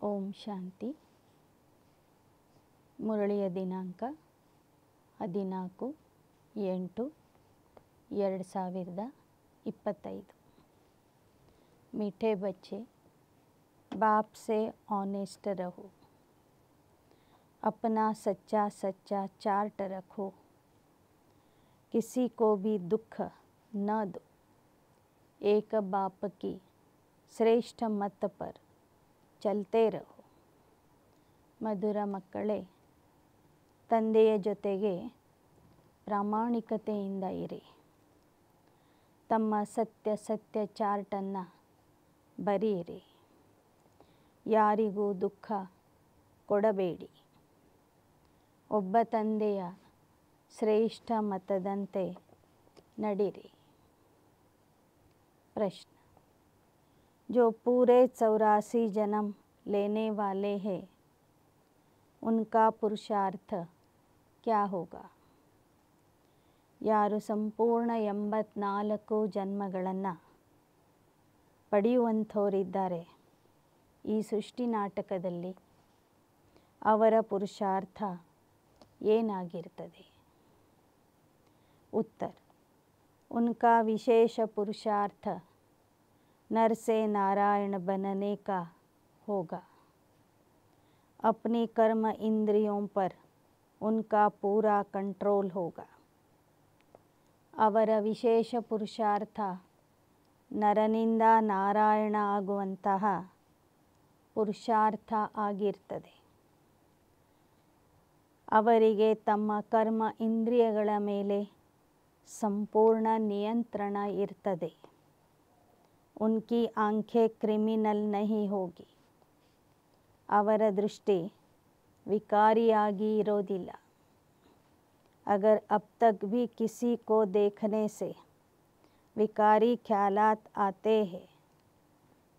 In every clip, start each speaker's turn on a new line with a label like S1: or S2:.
S1: ಓಂ ಶಾಂತಿ. ಮುರಳಿಯ ದಿನಾಂಕ 14/8/2025। मीठे बच्चे, बाप से ऑनेस्ट रहो, अपना सच्चा सच्चा चार्ट रखो, किसी को भी दुख न दो, एक बाप की श्रेष्ठ मत पर ಚಲ್ತೇ ರಹೋ. ಮಧುರ ಮಕ್ಕಳೇ, ತಂದೆಯ ಜೊತೆಗೆ ಪ್ರಾಮಾಣಿಕತೆಯಿಂದ ಇರಿ. ತಮ್ಮ ಸತ್ಯ ಸತ್ಯ ಚಾರ್ಟನ್ನು ಬರೆಯಿರಿ. ಯಾರಿಗೂ ದುಃಖ ಕೊಡಬೇಡಿ. ಒಬ್ಬ ತಂದೆಯ ಶ್ರೇಷ್ಠ ಮತದಂತೆ ನಡಿರಿ. ಪ್ರಶ್ನೆ: जो पूरे 84 जन्म लेने वाले हैं, उनका पुरुषार्थ क्या होगा? ಯಾರು ಸಂಪೂರ್ಣ 84 ಜನ್ಮಗಳನ್ನು ಪಡೆಯುವಂಥವರಿದ್ದಾರೆ ಈ ಸೃಷ್ಟಿ ನಾಟಕದಲ್ಲಿ, ಅವರ ಪುರುಷಾರ್ಥ ಏನಾಗಿರ್ತದೆ? ಉತ್ತರ: उनका विशेष पुरुषार्थ नर से नारायण बनने का होगा. अपनी कर्म इंद्रियों पर उनका पूरा कंट्रोल होगा. ಅವರ ವಿಶೇಷ ಪುರುಷಾರ್ಥ ನರನಿಂದ ನಾರಾಯಣ ಆಗುವಂತಹ ಪುರುಷಾರ್ಥ ಆಗಿರ್ತದೆ. ಅವರಿಗೆ ತಮ್ಮ ಕರ್ಮ ಇಂದ್ರಿಯಗಳ ಮೇಲೆ ಸಂಪೂರ್ಣ ನಿಯಂತ್ರಣ ಇರ್ತದೆ. उनकी आंखें क्रिमिनल नहीं होगी. ಅವರ ದೃಷ್ಟಿ ವಿಕಾರಿಯಾಗಿ ಇರೋದಿಲ್ಲ. अगर अब तक भी किसी को देखने से विकारी ख्यालात आते हैं,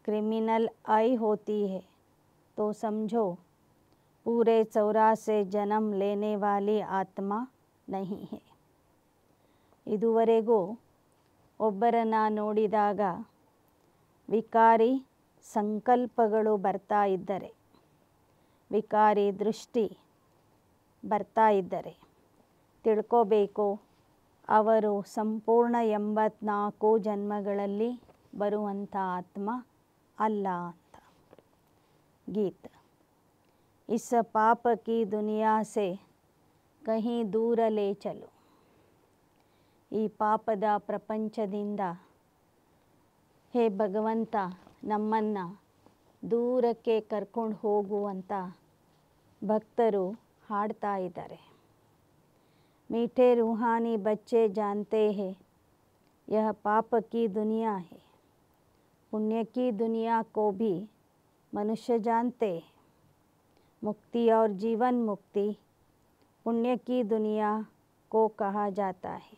S1: क्रिमिनल आई होती है, तो समझो पूरे 84 जन्म लेने वाली आत्मा नहीं है. ಇದುವರೆಗೂ ಒಬ್ಬರನ್ನು ನೋಡಿದಾಗ ವಿಕಾರಿ ಸಂಕಲ್ಪಗಳು ಬರ್ತಾ ಇದ್ದರೆ, ವಿಕಾರಿ ದೃಷ್ಟಿ ಬರ್ತಾ ಇದ್ದರೆ ತಿಳ್ಕೋಬೇಕು, ಅವರು ಸಂಪೂರ್ಣ 84 ಜನ್ಮಗಳಲ್ಲಿ ಬರುವಂಥ ಆತ್ಮ ಅಲ್ಲ ಅಂತ. ಗೀತ: इस पाप की दुनिया से कहीं दूर ले चलो. ಈ ಪಾಪದ ಪ್ರಪಂಚದಿಂದ ಹೇ ಭಗವಂತ, ನಮ್ಮನ್ನು ದೂರಕ್ಕೆ ಕರ್ಕೊಂಡು ಹೋಗುವಂಥ ಭಕ್ತರು ಹಾಡ್ತಾ ಇದ್ದಾರೆ. मीठे रूहानी बच्चे जानते हैं यह पाप की दुनिया है. पुण्य की दुनिया को भी मनुष्य जानते हैं. मुक्ति और जीवन मुक्ति पुण्य की दुनिया को कहा जाता है.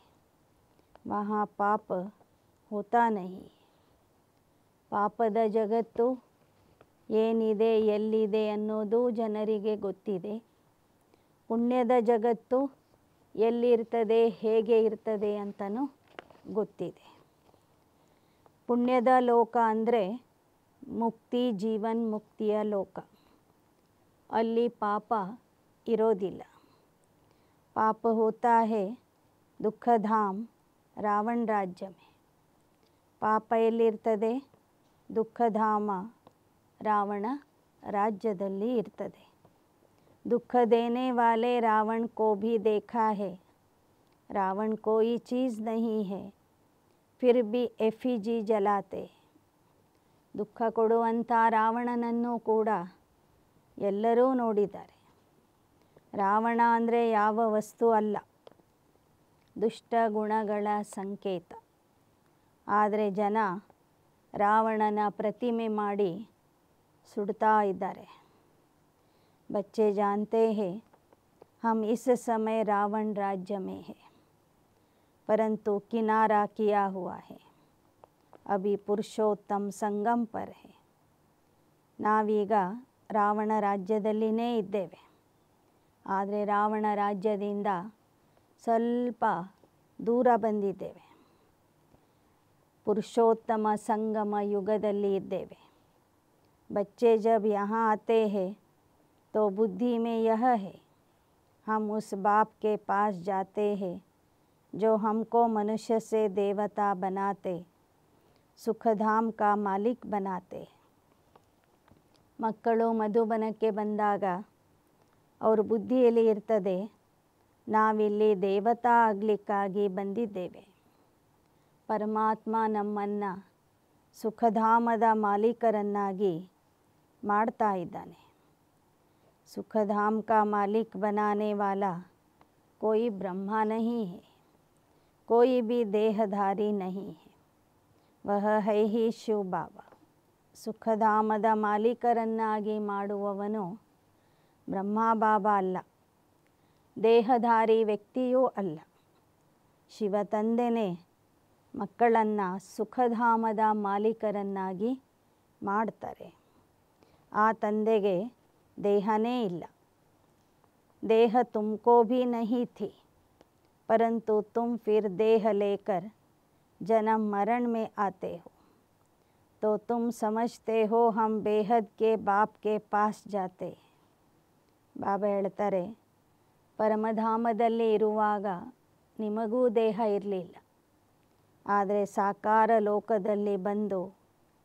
S1: वहाँ पाप होता नहीं. ಪಾಪದ ಜಗತ್ತು ಏನಿದೆ, ಎಲ್ಲಿದೆ ಅನ್ನೋದು ಜನರಿಗೆ ಗೊತ್ತಿದೆ. ಪುಣ್ಯದ ಜಗತ್ತು ಎಲ್ಲಿರ್ತದೆ, ಹೇಗೆ ಇರ್ತದೆ ಅಂತಲೂ ಗೊತ್ತಿದೆ. ಪುಣ್ಯದ ಲೋಕ ಅಂದರೆ ಮುಕ್ತಿ, ಜೀವನ್ ಮುಕ್ತಿಯ ಲೋಕ. ಅಲ್ಲಿ ಪಾಪ ಇರೋದಿಲ್ಲ. ಪಾಪ ಹೋತಾ ಹೇ ದುಃಖಧಾಮ್ ರಾವಣ ರಾಜ್ಯ ಮೇ. ಪಾಪ ಎಲ್ಲಿರ್ತದೆ? ದುಃಖಧಾಮ ರಾವಣ ರಾಜ್ಯದಲ್ಲಿ ಇರ್ತದೆ. दुख देने वाले रावण को भी देखा है. रावण कोई चीज़ नहीं है, फिर भी एफिजी जलाते. ದುಃಖ ಕೊಡುವಂಥ ರಾವಣನನ್ನು ಕೂಡ ಎಲ್ಲರೂ ನೋಡಿದ್ದಾರೆ. ರಾವಣ ಅಂದರೆ ಯಾವ ವಸ್ತು ಅಲ್ಲ, ದುಷ್ಟ ಗುಣಗಳ ಸಂಕೇತ. ಆದರೆ ಜನ ರಾವಣನ ಪ್ರತಿಮೆ ಮಾಡಿ ಸುಡ್ತಾ ಇದ್ದಾರೆ. बच्चे जानते हैं हम इस समय रावण राज्य में है, परंतु किनारा किया हुआ है. अभी पुरुषोत्तम संगम पर है. ನಾವೀಗ ರಾವಣ ರಾಜ್ಯದಲ್ಲಿನೇ ಇದ್ದೇವೆ. ಆದರೆ ರಾವಣ ರಾಜ್ಯದಿಂದ ಸ್ವಲ್ಪ ದೂರ ಬಂದಿದ್ದೇವೆ. ಪುರುಷೋತ್ತಮ ಸಂಗಮ ಯುಗದಲ್ಲಿ ಇದ್ದೇವೆ. बच्चे जब यहाँ आते हैं तो बुद्धि में यह है, हम उस बाप के पास जाते हैं जो हमको मनुष्य से देवता बनाते, सुखधाम का मालिक बनाते। ಮಕ್ಕಳು ಮಧುಬನಕ್ಕೆ ಬಂದಾಗ ಅವ್ರ ಬುದ್ಧಿಯಲ್ಲಿ ಇರ್ತದೆ, ನಾವಿಲ್ಲಿ ದೇವತಾ ಆಗಲಿಕ್ಕಾಗಿ ಬಂದಿದ್ದೇವೆ. ಪರಮಾತ್ಮ ನಮ್ಮನ್ನು ಸುಖಧಾಮದ ಮಾಲೀಕರನ್ನಾಗಿ ಮಾಡ್ತಾ ಇದ್ದಾನೆ. सुखधाम का मालिक बनाने वाला कोई ब्रह्मा नहीं है, कोई भी देहधारी नहीं है, वह है ही शिव बाबा. ಸುಖಧಾಮದ ಮಾಲೀಕರನ್ನಾಗಿ ಮಾಡುವವನು ಬ್ರಹ್ಮ ಬಾಬಾ ಅಲ್ಲ, ದೇಹಧಾರಿ ವ್ಯಕ್ತಿಯೂ ಅಲ್ಲ. ಶಿವ ತಂದೆನೇ ಮಕ್ಕಳನ್ನು ಸುಖಧಾಮದ ಮಾಲೀಕರನ್ನಾಗಿ ಮಾಡ್ತಾರೆ. ಆ ತಂದೆಗೆ देहने इल्ला. देह तुमको भी नहीं थी, परंतु तुम फिर देह लेकर जन्म मरण में आते हो, तो तुम समझते हो हम बेहद के बाप के पास जाते. ಬಾಬಾ ಹೇಳ್ತಾರೆ, ಪರಮಧಾಮದಲ್ಲಿ ಇರುವಾಗ ನಿಮಗೂ ದೇಹ ಇರಲಿಲ್ಲ, ಆದರೆ ಸಾಕಾರ ಲೋಕದಲ್ಲಿ ಬಂದು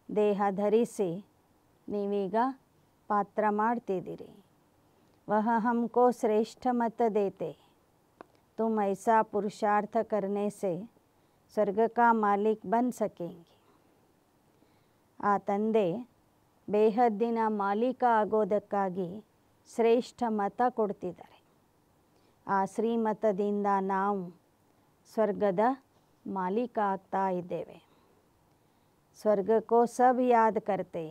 S1: ದೇಹ ಧರಿಸಿ ನೀವೀಗ पात्र ಮಾಡ್ತಿದ್ದೀರಿ. वह हमको श्रेष्ठ मत देते, तुम ऐसा पुरुषार्थ करने से स्वर्ग का मालिक बन सकेंगे. ಆ ತಂದೆ ಬೇಹದ್ದಿನ ಮಾಲೀಕ ಆಗೋದಕ್ಕಾಗಿ ಶ್ರೇಷ್ಠ ಮತ ಕೊಡ್ತಿದ್ದಾರೆ. ಆ ಶ್ರೀಮತದಿಂದ ನಾವು ಸ್ವರ್ಗದ ಮಾಲೀಕ ಆಗ್ತಾ ಇದ್ದೇವೆ. ಸ್ವರ್ಗ ಕೋ ಸಬ್ ಯಾದ್ करते,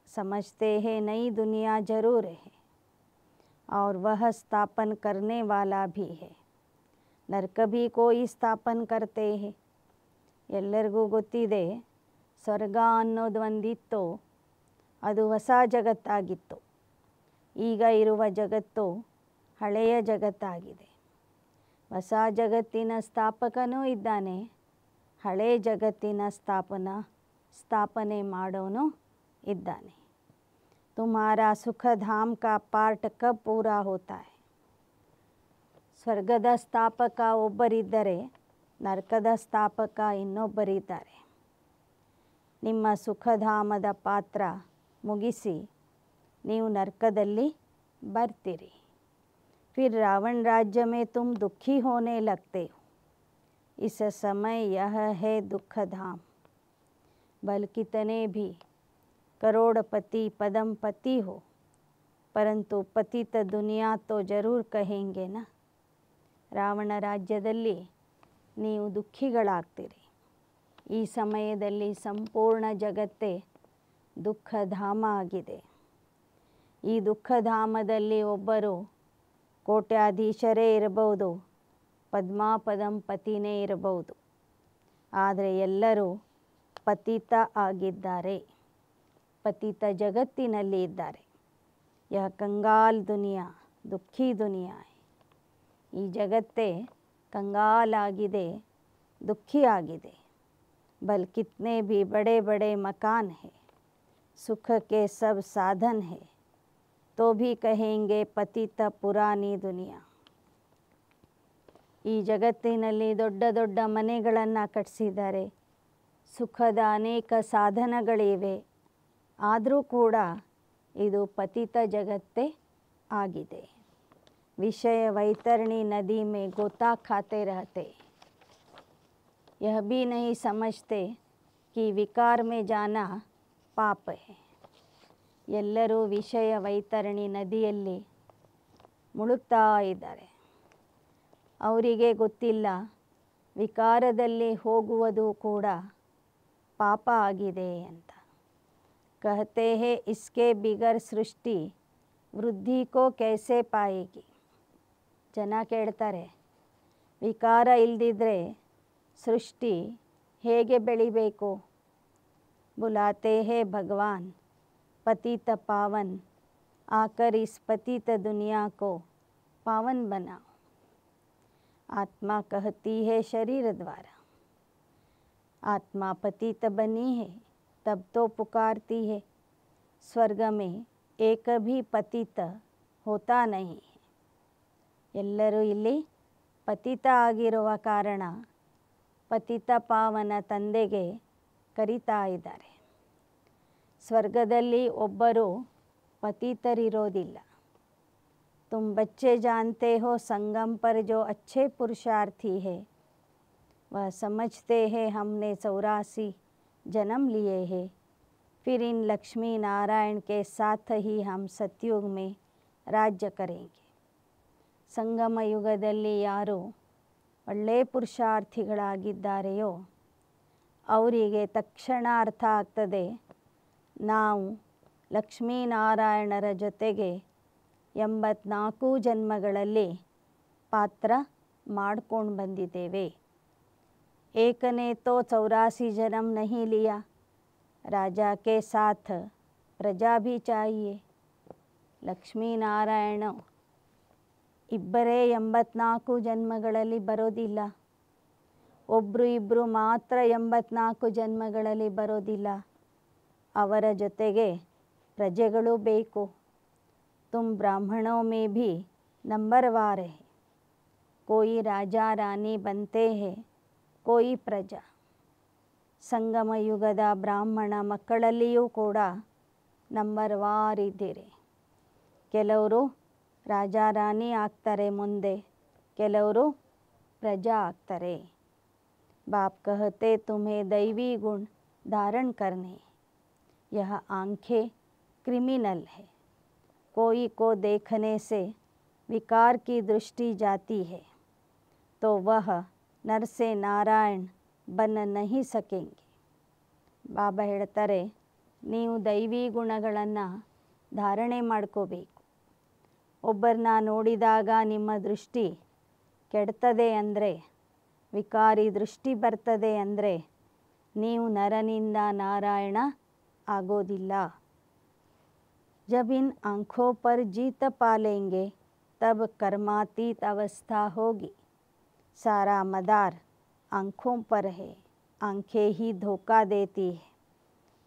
S1: समझते हैं नई दुनिया ज़रूर है और वह स्थापन करने वाला भी है. नरक भी कोई स्थापन करते हैं. ಎಲ್ಲರಿಗೂ ಗೊತ್ತಿದೆ, ಸ್ವರ್ಗ ಅನ್ನೋದು ಒಂದಿತ್ತು, ಅದು ಹೊಸ ಜಗತ್ತಾಗಿತ್ತು. ಈಗ ಇರುವ ಜಗತ್ತು ಹಳೆಯ ಜಗತ್ತಾಗಿದೆ. ಹೊಸ ಜಗತ್ತಿನ ಸ್ಥಾಪಕನೂ ಇದ್ದಾನೆ, ಹಳೆ ಜಗತ್ತಿನ ಸ್ಥಾಪನೆ ಮಾಡೋನು ಇದ್ದಾನೆ. तुम्हारा सुखधाम का पार्ट कब पूरा होता है? ಸ್ವರ್ಗದ ಸ್ಥಾಪಕ ಒಬ್ಬರಿದ್ದರೆ ನರಕದ ಸ್ಥಾಪಕ ಇನ್ನೊಬ್ಬರಿದ್ದಾರೆ. ನಿಮ್ಮ ಸುಖಧಾಮದ ಪಾತ್ರ ಮುಗಿಸಿ ನೀವು ನರಕದಲ್ಲಿ ಬರ್ತೀರಿ. फिर रावण राज्य में तुम दुखी होने लगते हो. इस समय यह है दुखधाम. बल कितने भी करोड़पति पदमपति हो, परंतु पतित दुनिया तो जरूर कहेंगे ना. ರಾವಣ ರಾಜ್ಯದಲ್ಲಿ ನೀವು ದುಃಖಿಗಳಾಗ್ತೀರಿ. ಈ ಸಮಯದಲ್ಲಿ ಸಂಪೂರ್ಣ ಜಗತ್ತೇ ದುಃಖಧಾಮ ಆಗಿದೆ. ಈ ದುಃಖಧಾಮದಲ್ಲಿ ಒಬ್ಬರು ಕೋಟ್ಯಾಧೀಶರೇ ಇರಬಹುದು, ಪದ್ಮಾಪದಂಪತಿನೇ ಇರಬಹುದು, ಆದರೆ ಎಲ್ಲರೂ ಪತಿತ ಆಗಿದ್ದಾರೆ, ಪತಿತ ಜಗತ್ತಿನಲ್ಲಿ ಇದ್ದಾರೆ. ಯಹ ಕಂಗಾಲ್ ದುನಿಯಾ, ದುಃಖಿ ದುನಿಯಾ. ಈ ಜಗತ್ತೇ ಕಂಗಾಲಾಗಿದೆ, ದುಃಖಿಯಾಗಿದೆ. बल कितने भी बड़े बड़े मकान है, सुख के सब साधन है, तो भी कहेंगे पतित पुरानी दुनिया. ಈ ಜಗತ್ತಿನಲ್ಲಿ ದೊಡ್ಡ ದೊಡ್ಡ ಮನೆಗಳನ್ನು ಕಟ್ಟಿಸಿದ್ದಾರೆ, ಸುಖದ ಅನೇಕ ಸಾಧನಗಳಿವೆ, ಆದರೂ ಕೂಡ ಇದು ಪತಿತ ಜಗತ್ತೇ ಆಗಿದೆ. विषय वैतरणी नदी में गोता खाते रहते, यह भी नहीं समझते कि विकार में जाना पाप है. ಎಲ್ಲರೂ ವಿಷಯ ವೈತರಣಿ ನದಿಯಲ್ಲಿ ಮುಳುಗ್ತಾ ಇದ್ದಾರೆ. ಅವರಿಗೆ ಗೊತ್ತಿಲ್ಲ ವಿಕಾರದಲ್ಲಿ ಹೋಗುವುದು ಕೂಡ ಪಾಪ ಆಗಿದೆ ಅಂತ. कहते हैं इसके बिगर सृष्टि वृद्धि को कैसे पाएगी. ಜನ ಕೇಳ್ತಾರೆ, ವಿಕಾರ ಇಲ್ಲದಿದ್ದರೆ ಸೃಷ್ಟಿ ಹೇಗೆ ಬೆಳಿಬೇಕು. बुलाते हैं भगवान पतित पावन, आकर इस पतित दुनिया को पावन बनाओ. आत्मा कहती है शरीर द्वारा, आत्मा पतित बनी है तब तो पुकारती है, स्वर्ग में एक भी पतित होता नहीं है. ಎಲ್ಲರೂ ಇಲ್ಲಿ ಪತಿತ ಆಗಿರುವ ಕಾರಣ ಪತಿತ ಪಾವನ ತಂದೆಗೆ ಕರೀತಾ ಇದ್ದಾರೆ. ಸ್ವರ್ಗದಲ್ಲಿ ಒಬ್ಬರು ಪತಿತರಿರೋದಿಲ್ಲ. तुम बच्चे जानते हो संगम पर जो अच्छे पुरुषार्थी है वह समझते हैं हमने 84 जन्म लिए हैं, फिर इन लक्ष्मी नारायण के साथ ही हम सतयुग में राज्य करेंगे. ಸಂಗಮ ಯುಗದಲ್ಲಿ ಯಾರು ಒಳ್ಳೆ ಪುರುಷಾರ್ಥಿಗಳಾಗಿದ್ದಾರೆಯೋ ಅವರಿಗೆ ತಕ್ಷಣ ಅರ್ಥ ಆಗ್ತದೆ ನಾವು ಲಕ್ಷ್ಮೀನಾರಾಯಣರ ಜೊತೆಗೆ 84 ಜನ್ಮಗಳಲ್ಲಿ ಪಾತ್ರ ಮಾಡ್ಕೊಂಡು ಬಂದಿದ್ದೇವೆ. ಏಕನೇ ತೋ 84 जन्म नहीं लिया, राजा के साथ प्रजा भी चाहिए. ಲಕ್ಷ್ಮೀನಾರಾಯಣ ಇಬ್ಬರೇ 84 ಜನ್ಮಗಳಲ್ಲಿ ಬರೋದಿಲ್ಲ. ಒಬ್ಬರು ಇಬ್ಬರು ಮಾತ್ರ 84 ಜನ್ಮಗಳಲ್ಲಿ ಬರೋದಿಲ್ಲ. ಅವರ ಜೊತೆಗೆ ಪ್ರಜೆಗಳು ಬೇಕು. तुम ब्राह्मणों में भी नंबरवार है. कोई राजा रानी बनते हैं, कोई प्रजा. ಸಂಗಮ ಯುಗದ ಬ್ರಾಹ್ಮಣ ಮಕ್ಕಳಲ್ಲಿಯೂ ಕೂಡ ನಂಬರ್ವಾರ್ ಇದ್ದೀರಿ. ಕೆಲವರು ರಾಜ ರಾಣಿ ಆಗ್ತಾರೆ, ಮುಂದೆ ಕೆಲವರು ಪ್ರಜಾ ಆಗ್ತಾರೆ. बाप कहते तुम्हें दैवी गुण धारण करने, यह आंखें क्रिमिनल है. कोई को देखने से विकार की दृष्टि जाती है तो वह नर से नारायण बन नहीं सकेंगे. ಬಾಬಾ ಹೇಳ್ತಾರೆ ನೀವು ದೈವಿ ಗುಣಗಳನ್ನು ಧಾರಣೆ ಮಾಡ್ಕೋಬೇಕು. ಒಬ್ಬರನ್ನ ನೋಡಿದಾಗ ನಿಮ್ಮ ದೃಷ್ಟಿ ಕೆಡ್ತದೆ ಅಂದರೆ, ವಿಕಾರಿ ದೃಷ್ಟಿ ಬರ್ತದೆ ಅಂದರೆ ನೀವು ನರನಿಂದ ನಾರಾಯಣ ಆಗೋದಿಲ್ಲ. जब इन आँखों पर जीत पालेंगे तब कर्मातीत अवस्था होगी. सारा मदार आँखों पर है, आँखें ही धोखा देती है.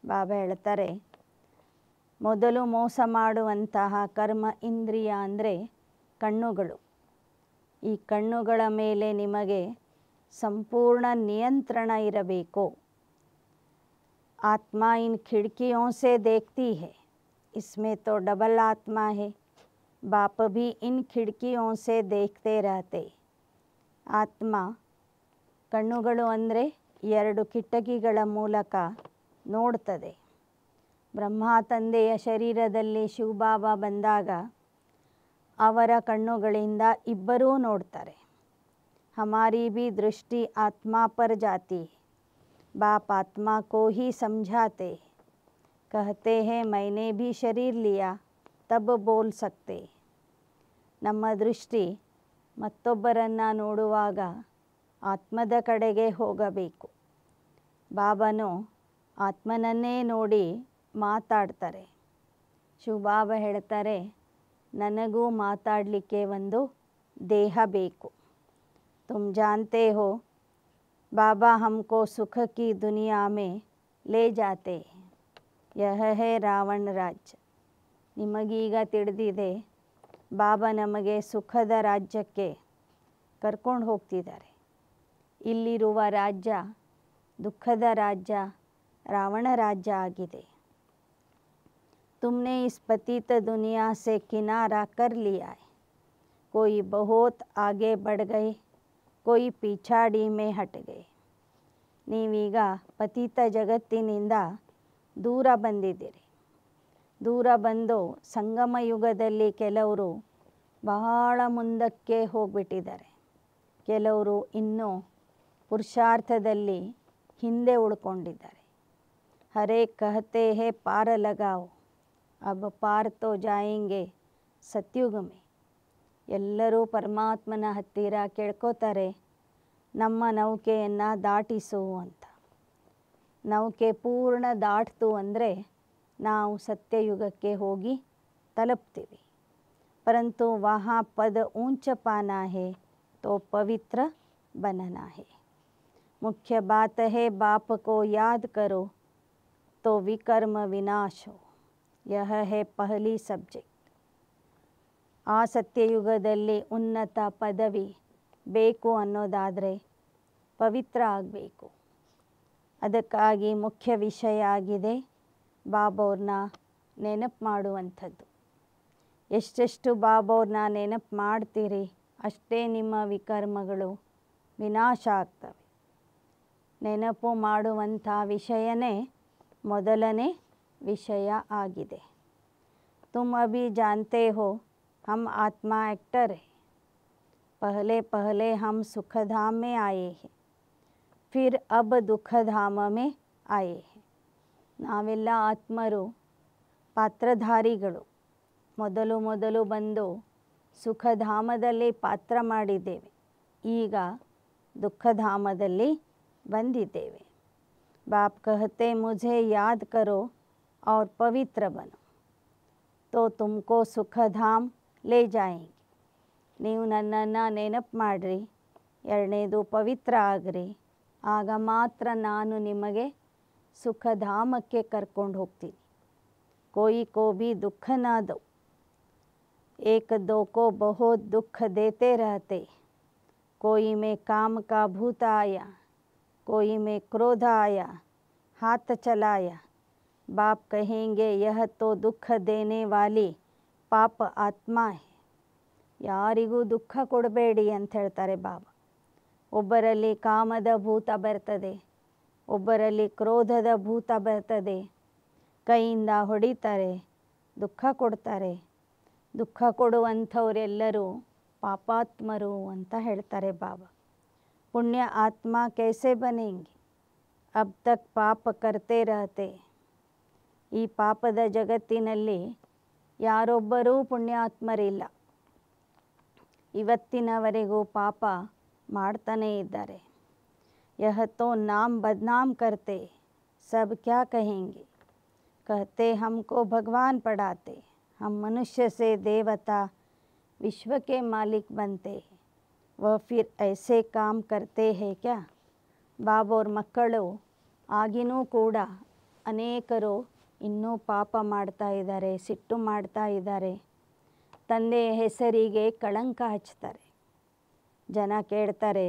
S1: ಬಾಬಾ ಹೇಳ್ತಾರೆ ಮೊದಲು ಮೋಸ ಮಾಡುವಂತಹ ಕರ್ಮ ಇಂದ್ರಿಯ ಅಂದರೆ ಕಣ್ಣುಗಳು. ಈ ಕಣ್ಣುಗಳ ಮೇಲೆ ನಿಮಗೆ ಸಂಪೂರ್ಣ ನಿಯಂತ್ರಣ ಇರಬೇಕು. ಆತ್ಮ ಇನ್ खिड़कियों से देखती है, इसमें तो डबल आत्मा है. बाप भी इन खिड़कियों से देखते रहते. ಆತ್ಮ ಕಣ್ಣುಗಳು ಅಂದರೆ 2 ಕಿಟಕಿಗಳ ಮೂಲಕ ನೋಡ್ತದೆ. ಬ್ರಹ್ಮ ತಂದೆಯ ಶರೀರದಲ್ಲಿ ಶಿವಬಾಬಾ ಬಂದಾಗ ಅವರ ಕಣ್ಣುಗಳಿಂದ ಇಬ್ಬರೂ ನೋಡ್ತಾರೆ. ಹಮಾರಿ भी दृष्टि आत्मा पर जाती है. बाप आत्मा को ही समझाते, कहते हैं मैंने भी शरीर लिया तब बोल सकते. ನಮ್ಮ ದೃಷ್ಟಿ ಮತ್ತೊಬ್ಬರನ್ನು ನೋಡುವಾಗ ಆತ್ಮದ ಕಡೆಗೆ ಹೋಗಬೇಕು. ಬಾಬಾನು ಆತ್ಮನನ್ನೇ ನೋಡಿ ಮಾತಾಡ್ತಾರೆ. ಶಿವಬಾಬಾ ಹೇಳ್ತಾರೆ ನನಗೂ ಮಾತಾಡಲಿಕ್ಕೆ ಒಂದು ದೇಹ ಬೇಕು. तुम जानते हो बाबा हमको सुख की दुनिया में ले जाते हैं. यह है ರಾವಣ ರಾಜ್ಯ. ನಿಮಗೀಗ ತಿಳಿದಿದೆ ಬಾಬಾ ನಮಗೆ ಸುಖದ ರಾಜ್ಯಕ್ಕೆ ಕರ್ಕೊಂಡು ಹೋಗ್ತಿದ್ದಾರೆ. ಇಲ್ಲಿರುವ ರಾಜ್ಯ ದುಃಖದ ರಾಜ್ಯ, ರಾವಣ ರಾಜ್ಯ ಆಗಿದೆ. तुमने इस पतित दुनिया से किनारा कर लिया है. कोई बहुत आगे बढ़ गए, कोई पिछाड़ी में हट गए. ನೀವೀಗ ಪತಿತ ಜಗತ್ತಿನಿಂದ ದೂರ ಬಂದಿದ್ದೀರಿ. ದೂರ ಬಂದು ಸಂಗಮ ಯುಗದಲ್ಲಿ ಕೆಲವರು ಬಹಳ ಮುಂದಕ್ಕೆ ಹೋಗ್ಬಿಟ್ಟಿದ್ದಾರೆ. ಕೆಲವರು ಇನ್ನೂ ಪುರುಷಾರ್ಥದಲ್ಲಿ ಹಿಂದೆ ಉಳ್ಕೊಂಡಿದ್ದಾರೆ. ಹರೇ ಕಹತೆ ಹೇ ಪಾರ ಲಗಾओ, ಅಬ್ ಪಾರ್ ತೋ ಜಾಯೆಂಗೆ ಸತ್ಯುಗ ಮೇ. ಎಲ್ಲರೂ ಪರಮಾತ್ಮನ ಹತ್ತಿರ ಕೇಳ್ಕೋತಾರೆ ನಮ್ಮ ನೌಕೆಯನ್ನು ದಾಟಿಸು ಅಂತ. ನೌಕೆ ಪೂರ್ಣ ದಾಟ್ತು ಅಂದರೆ ನಾವು ಸತ್ಯಯುಗಕ್ಕೆ ಹೋಗಿ ತಲುಪ್ತೀವಿ. परंतु वहाँ पद ऊंच पाना है तो पवित्र बनना है. मुख्य बात है बाप को याद करो तो विकर्म विनाश हो. यह है पहली सब्जेक्ट. ಆ ಸತ್ಯಯುಗದಲ್ಲಿ ಉನ್ನತ ಪದವಿ ಬೇಕು ಅನ್ನೋದಾದರೆ ಪವಿತ್ರ ಆಗಬೇಕು. ಅದಕ್ಕಾಗಿ ಮುಖ್ಯ ವಿಷಯ ಆಗಿದೆ ಬಾಬವ್ರನ್ನ ನೆನಪು ಮಾಡುವಂಥದ್ದು. ಎಷ್ಟೆಷ್ಟು ಬಾಬವ್ರನ್ನ ನೆನಪು ಮಾಡ್ತೀರಿ ಅಷ್ಟೇ ನಿಮ್ಮ ವಿಕರ್ಮಗಳು ವಿನಾಶ ಆಗ್ತವೆ. ನೆನಪು ಮಾಡುವಂಥ ವಿಷಯನೇ ಮೊದಲನೇ ವಿಷಯ ಆಗಿದೆ. तुम अभी जानते हो हम आत्मा एक्टर है. पहले पहले हम सुखधाम में आए हैं, फिर अब दुखधाम में आए हैं. ನಾವೆಲ್ಲ ಆತ್ಮರು ಪಾತ್ರಧಾರಿಗಳು. ಮೊದಲು ಮೊದಲು ಬಂದು ಸುಖಧಾಮದಲ್ಲಿ ಪಾತ್ರ ಮಾಡಿದ್ದೇವೆ, ಈಗ ದುಃಖಧಾಮದಲ್ಲಿ ಬಂದಿದ್ದೇವೆ. बाप कहते मुझे याद करो और पवित्र बनो तो तुमको सुखधाम ले जाएंगे. ನೀವು ನನ್ನನ್ನು ನೆನಪು ಮಾಡಿರಿ, ಎರಡನೇದು ಪವಿತ್ರ ಆಗ್ರಿ, ಆಗ ಮಾತ್ರ ನಾನು ನಿಮಗೆ ಸುಖಧಾಮಕ್ಕೆ ಕರ್ಕೊಂಡು ಹೋಗ್ತೀನಿ. कोई को भी दुख ना दो, एक दो को बहुत दुख देते रहते. कोई में काम का भूत आया, कोई में क्रोध आया, हाथ चलाया. बाप कहेंगे यह तो दुख देने वाली पाप आत्मा है. ಯಾರಿಗೂ ದುಃಖ ಕೊಡಬೇಡಿ ಅಂತ ಹೇಳ್ತಾರೆ ಬಾಬಾ. ಒಬ್ಬರಲ್ಲಿ ಕಾಮದ ಭೂತ ಬರ್ತದೆ, ಒಬ್ಬರಲ್ಲಿ ಕ್ರೋಧದ ಭೂತ ಬರ್ತದೆ, ಕೈಯಿಂದ ಹೊಡಿತಾರೆ, ದುಃಖ ಕೊಡ್ತಾರೆ. ದುಃಖ ಕೊಡುವಂಥವರೆಲ್ಲರೂ ಪಾಪಾತ್ಮರು ಅಂತ ಹೇಳ್ತಾರೆ ಬಾಬಾ. पुण्य आत्मा कैसे बनेंगे, अब तक पाप करते रहते. ಈ ಪಾಪದ ಜಗತ್ತಿನಲ್ಲಿ ಯಾರೊಬ್ಬರೂ ಪುಣ್ಯಾತ್ಮರಿಲ್ಲ. ಇವತ್ತಿನವರೆಗೂ ಪಾಪ ಮಾಡ್ತಾನೇ ಇದ್ದಾರೆ. यह तो नाम बदनाम करते, सब क्या कहेंगे. कहते हमको भगवान पढ़ाते, हम मनुष्य से देवता विश्व के मालिक बनते. वह फिर ऐसे काम करते हैं क्या. ಬಾಬೋರ್ ಮಕ್ಕಳು ಆಗಿನೂ ಕೂಡ ಅನೇಕರು ಇನ್ನೂ ಪಾಪ ಮಾಡ್ತಾ ಇದ್ದಾರೆ, ಸಿಟ್ಟು ಮಾಡ್ತಾ ಇದ್ದಾರೆ, ತಂದೆಯ ಹೆಸರಿಗೆ ಕಳಂಕ ಹಚ್ತಾರೆ. ಜನ ಕೇಳ್ತಾರೆ,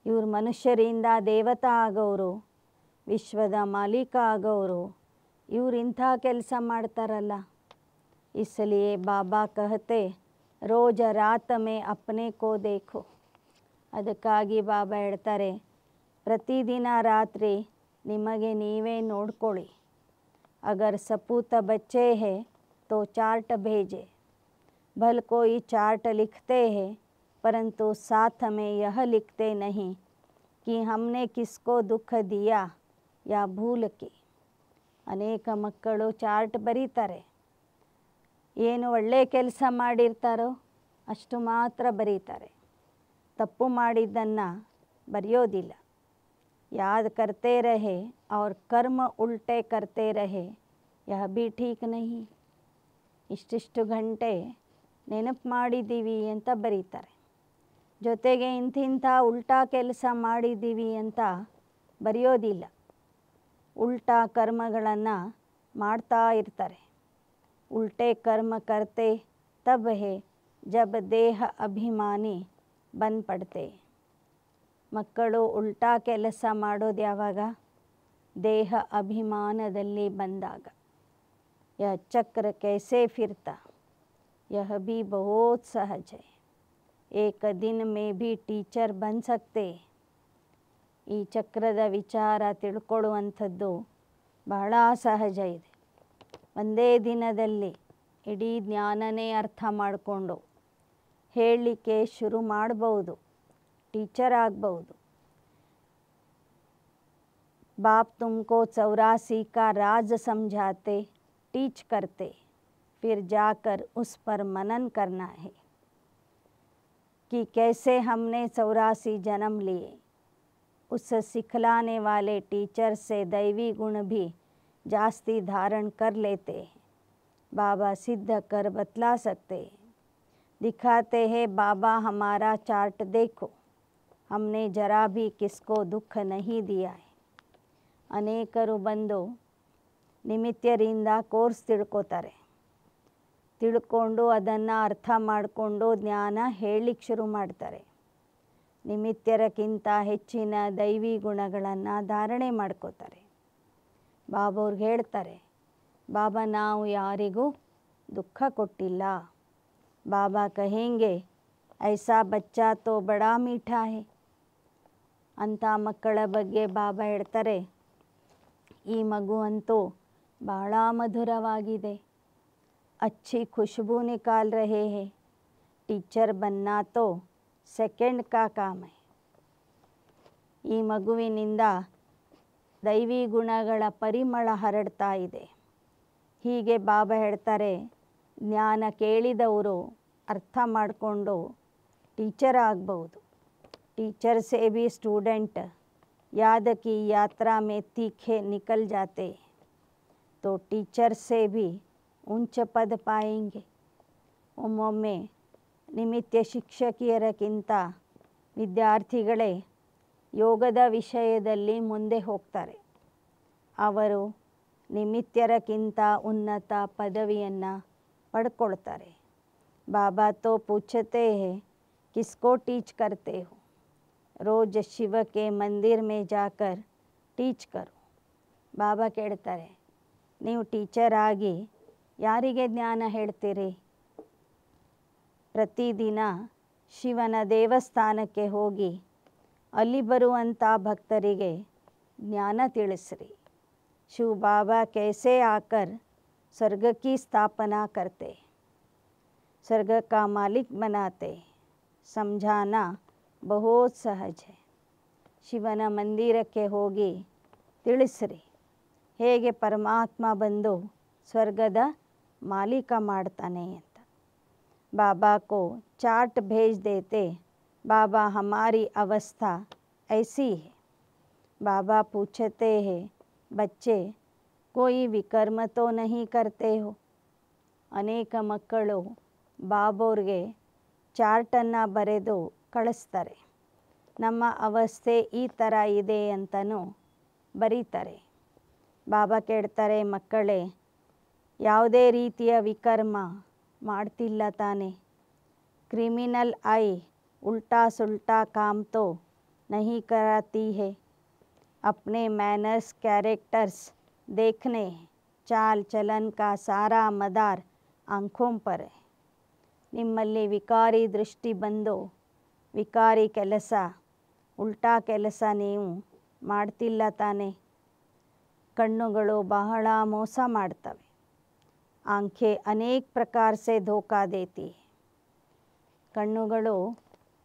S1: ಇವ್ರು ಮನುಷ್ಯರಿಂದ ದೇವತಾ ಆಗೋರು, ವಿಶ್ವದ ಮಾಲೀಕ ಆಗೋರು, ಇವ್ರು ಇಂಥ ಕೆಲಸ ಮಾಡ್ತಾರಲ್ಲ. इसलिए बाबा कहते रोज रात में अपने को देखो. ಅದಕ್ಕಾಗಿ ಬಾಬಾ ಹೇಳ್ತಾರೆ, ಪ್ರತಿದಿನ ರಾತ್ರಿ ನಿಮಗೆ ನೀವೇ ನೋಡ್ಕೊಳ್ಳಿ. अगर सपूत बच्चे हैं तो चार्ट भेजे. भल कोई चार्ट लिखते हैं परंतु साथ में यह लिखते नहीं कि हमने किसको दुख दिया या भूल के. ಅನೇಕ ಮಕ್ಕಳು ಚಾರ್ಟ್ ಬರೀತಾರೆ, ಏನು ಒಳ್ಳೆ ಕೆಲಸ ಮಾಡಿರ್ತಾರೋ ಅಷ್ಟು ಮಾತ್ರ ಬರೀತಾರೆ, ತಪ್ಪು ಮಾಡಿದ್ದನ್ನು ಬರೆಯೋದಿಲ್ಲ. याद करते रहे और कर्म उल्टे करते रहे, यह भी ठीक नहीं. ಇಷ್ಟಿಷ್ಟು ಗಂಟೆ ನೆನಪು ಮಾಡಿದ್ದೀವಿ ಅಂತ ಬರೀತಾರೆ, ಜೊತೆಗೆ ಇಂತಿಂಥ ಉಲ್ಟಾ ಕೆಲಸ ಮಾಡಿದ್ದೀವಿ ಅಂತ ಬರೆಯೋದಿಲ್ಲ. ಉಲ್ಟಾ ಕರ್ಮಗಳನ್ನು ಮಾಡ್ತಾ ಇರ್ತಾರೆ. उल्टे कर्म करते तब है जब देह अभिमानी बन पड़ते. ಮಕ್ಕಳು ಉಲ್ಟಾ ಕೆಲಸ ಮಾಡೋದು ಯಾವಾಗ, ದೇಹ ಅಭಿಮಾನದಲ್ಲಿ ಬಂದಾಗ. यह चक्र कैसे फिरता, यह भी बहुत सहज है. एक दिन में भी टीचर बन सकते. ಈ ಚಕ್ರದ ವಿಚಾರ ತಿಳ್ಕೊಳ್ಳುವಂಥದ್ದು ಬಹಳ ಸಹಜ ಇದೆ. ಒಂದೇ ದಿನದಲ್ಲಿ ಇಡೀ ಜ್ಞಾನನೇ ಅರ್ಥ ಮಾಡಿಕೊಂಡು ಹೇಳಲಿಕ್ಕೆ ಶುರು ಮಾಡ್ಬೋದು, टीचर ಆಗ್ಬೋದು. बाप तुमको 84 का राज समझाते, टीच करते, फिर जाकर उस पर मनन करना है कि कैसे हमने 84 जन्म लिए. उस सिखलाने वाले टीचर से दैवी गुण भी जास्ती धारण कर लेते हैं. बाबा सिद्ध कर बतला सकते हैं, दिखाते हैं. बाबा हमारा चार्ट देखो, हमने जरा भी किसको दुख नहीं दिया है. ಅನೇಕರು ಬಂದು ನಿಮಿತ್ಯರಿಂದ ಕೋರ್ಸ್ ತಿಳ್ಕೊತಾರೆ. ತಿಳ್ಕೊಂಡು ಅದನ್ನು ಅರ್ಥ ಮಾಡಿಕೊಂಡು ಜ್ಞಾನ ಹೇಳಲಿಕ್ಕೆ ಶುರು ಮಾಡ್ತಾರೆ. ನಿಮಿತ್ತರಕ್ಕಿಂತ ಹೆಚ್ಚಿನ ದೈವಿ ಗುಣಗಳನ್ನು ಧಾರಣೆ ಮಾಡ್ಕೋತಾರೆ. ಬಾಬಾ ಅವ್ರಿಗೆ ಹೇಳ್ತಾರೆ, ಬಾಬಾ ನಾವು ಯಾರಿಗೂ ದುಃಖ ಕೊಟ್ಟಿಲ್ಲ. ಬಾಬಾ ಕಹೆಂಗೆ ಐಸಾ ಬಚ್ಚಾ ತೋ ಬಡಾ ಮೀಠಾ ಹೈ. ಅಂಥ ಮಕ್ಕಳ ಬಗ್ಗೆ ಬಾಬಾ ಹೇಳ್ತಾರೆ, ಈ ಮಗು ಅಂತೂ ಬಹಳ ಮಧುರವಾಗಿದೆ. अच्छी खुशबू निकाल रहे हैं. टीचर बनना तो ಸೆಕೆಂಡ್ ಕಾ ಕಾಮ್ ಹೈ. ಈ ಮಗುವಿನಿಂದ ದೈವಿ ಗುಣಗಳ ಪರಿಮಳ ಹರಡ್ತಾ ಇದೆ. ಹೀಗೆ ಬಾಬಾ ಹೇಳ್ತಾರೆ, ಜ್ಞಾನ ಕೇಳಿದವರು ಅರ್ಥ ಮಾಡಿಕೊಂಡು ಟೀಚರ್ ಆಗಬಹುದು. टीचर से भी स्टूडेंट याद की यात्रा में तीखे निकल जाते तो टीचर से भी ऊंच पद पाएंगे. ಒಮ್ಮೊಮ್ಮೆ ನಿಮಿತ್ತ ಶಿಕ್ಷಕಿಯರಕ್ಕಿಂತ ವಿದ್ಯಾರ್ಥಿಗಳೇ ಯೋಗದ ವಿಷಯದಲ್ಲಿ ಮುಂದೆ ಹೋಗ್ತಾರೆ. ಅವರು ನಿಮಿತ್ತರಕ್ಕಿಂತ ಉನ್ನತ ಪದವಿಯನ್ನು ಪಡ್ಕೊಳ್ತಾರೆ. ಬಾಬಾ ತೋ ಪೂಛತೆ ಹೈ किसको टीच करते हो. रोज शिव के मंदिर में जाकर टीच करो. ಬಾಬಾ ಕೇಳ್ತಾರೆ, ನೀವು ಟೀಚರ್ ಆಗಿ ಯಾರಿಗೆ ಜ್ಞಾನ ಹೇಳ್ತೀರಿ? ಪ್ರತಿದಿನ ಶಿವನ ದೇವಸ್ಥಾನಕ್ಕೆ ಹೋಗಿ ಅಲ್ಲಿ ಬರುವಂಥ ಭಕ್ತರಿಗೆ ಜ್ಞಾನ ತಿಳಿಸ್ರಿ. ಶಿವ ಬಾಬಾ कैसे आकर स्वर्ग की स्थापना करते, स्वर्ग का मालिक बनाते. समझाना बहुत सहज है. ಶಿವನ ಮಂದಿರಕ್ಕೆ ಹೋಗಿ ತಿಳಿಸ್ರಿ ಹೇಗೆ ಪರಮಾತ್ಮ ಬಂದು ಸ್ವರ್ಗದ ಮಾಲೀಕ ಮಾಡ್ತಾನೆ ಅಂತ. बाबा को चार्ट भेज देते, बाबा हमारी अवस्था ऐसी है. बाबा पूछते हैं, बच्चे कोई विकर्म तो नहीं करते हो. ಅನೇಕ ಮಕ್ಕಳು ಬಾಬೋರ್ಗೆ ಚಾರ್ಟನ್ನು ಬರೆದು ಕಳಿಸ್ತಾರೆ. ನಮ್ಮ ಅವಸ್ಥೆ ಈ ಥರ ಇದೆ ಅಂತಲೂ ಬರೀತಾರೆ. ಬಾಬಾ ಕೇಳ್ತಾರೆ, ಮಕ್ಕಳೇ ಯಾವುದೇ ರೀತಿಯ ವಿಕರ್ಮ ಮಾಡ್ತಿಲ್ಲ ತಾನೆ? ಕ್ರಿಮಿನಲ್ ಐ ಉಲ್ಟಾ ಸುಲ್ಟಾ ಕಾಮ್ ತೋ ನಹಿ कराती है. अपने मैनर्स कैरेक्टर्स देखने चाल चलन का सारा मदार आँखों पर है. ನಿಮ್ಮಲ್ಲಿ ವಿಕಾರಿ ದೃಷ್ಟಿ ಬಂದು ವಿಕಾರಿ ಕೆಲಸ ಉಲ್ಟಾ ಕೆಲಸ ನೀವು ಮಾಡ್ತಿಲ್ಲ ತಾನೆ? ಕಣ್ಣುಗಳು ಬಹಳ ಮೋಸ ಮಾಡ್ತವೆ. ಆಂಖೆ ಅನೇಕ ಪ್ರಕಾರ ಸೆ ಧೋಕಾ ದೇತಿ. ಕಣ್ಣುಗಳು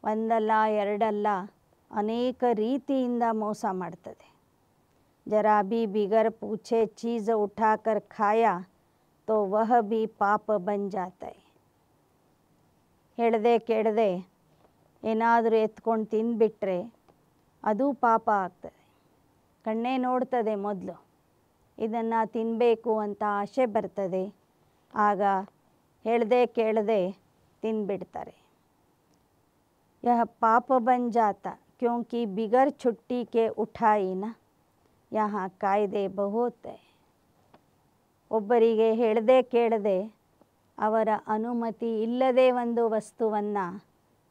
S1: ಒಂದಲ್ಲ ಎರಡಲ್ಲ ಅನೇಕ ರೀತಿಯಿಂದ ಮೋಸ ಮಾಡ್ತದೆ. ಜರಾ ಭಿ ಬಿಗರ್ ಪೂಛೆ ಚೀज़ ಉಠಾಕರ್ ಖಾಯಾ ತೋ ವಹ ಭಿ ಪಾಪ ಬನ್ ಜಾತಾ ಹೈ. ಹೇಳದೆ ಕೇಳದೆ ಏನಾದರೂ ಎತ್ಕೊಂಡು ತಿಂದುಬಿಟ್ರೆ ಅದು ಪಾಪ ಆಗ್ತದೆ. ಕಣ್ಣೇ ನೋಡ್ತದೆ ಮೊದಲು, ಇದನ್ನು ತಿನ್ನಬೇಕು ಅಂತ ಆಸೆ ಬರ್ತದೆ. ಆಗ ಹೇಳದೆ ಕೇಳದೆ ತಿಂದುಬಿಡ್ತಾರೆ. यह पाप बन जाता क्योंकि बिगर छुट्टी के उठाई ना यहाँ ಕಾಯ್ದೆ बहुत है. ಒಬ್ಬರಿಗೆ ಹೇಳದೆ ಕೇಳದೆ ಅವರ ಅನುಮತಿ ಇಲ್ಲದೆ ಒಂದು ವಸ್ತುವನ್ನು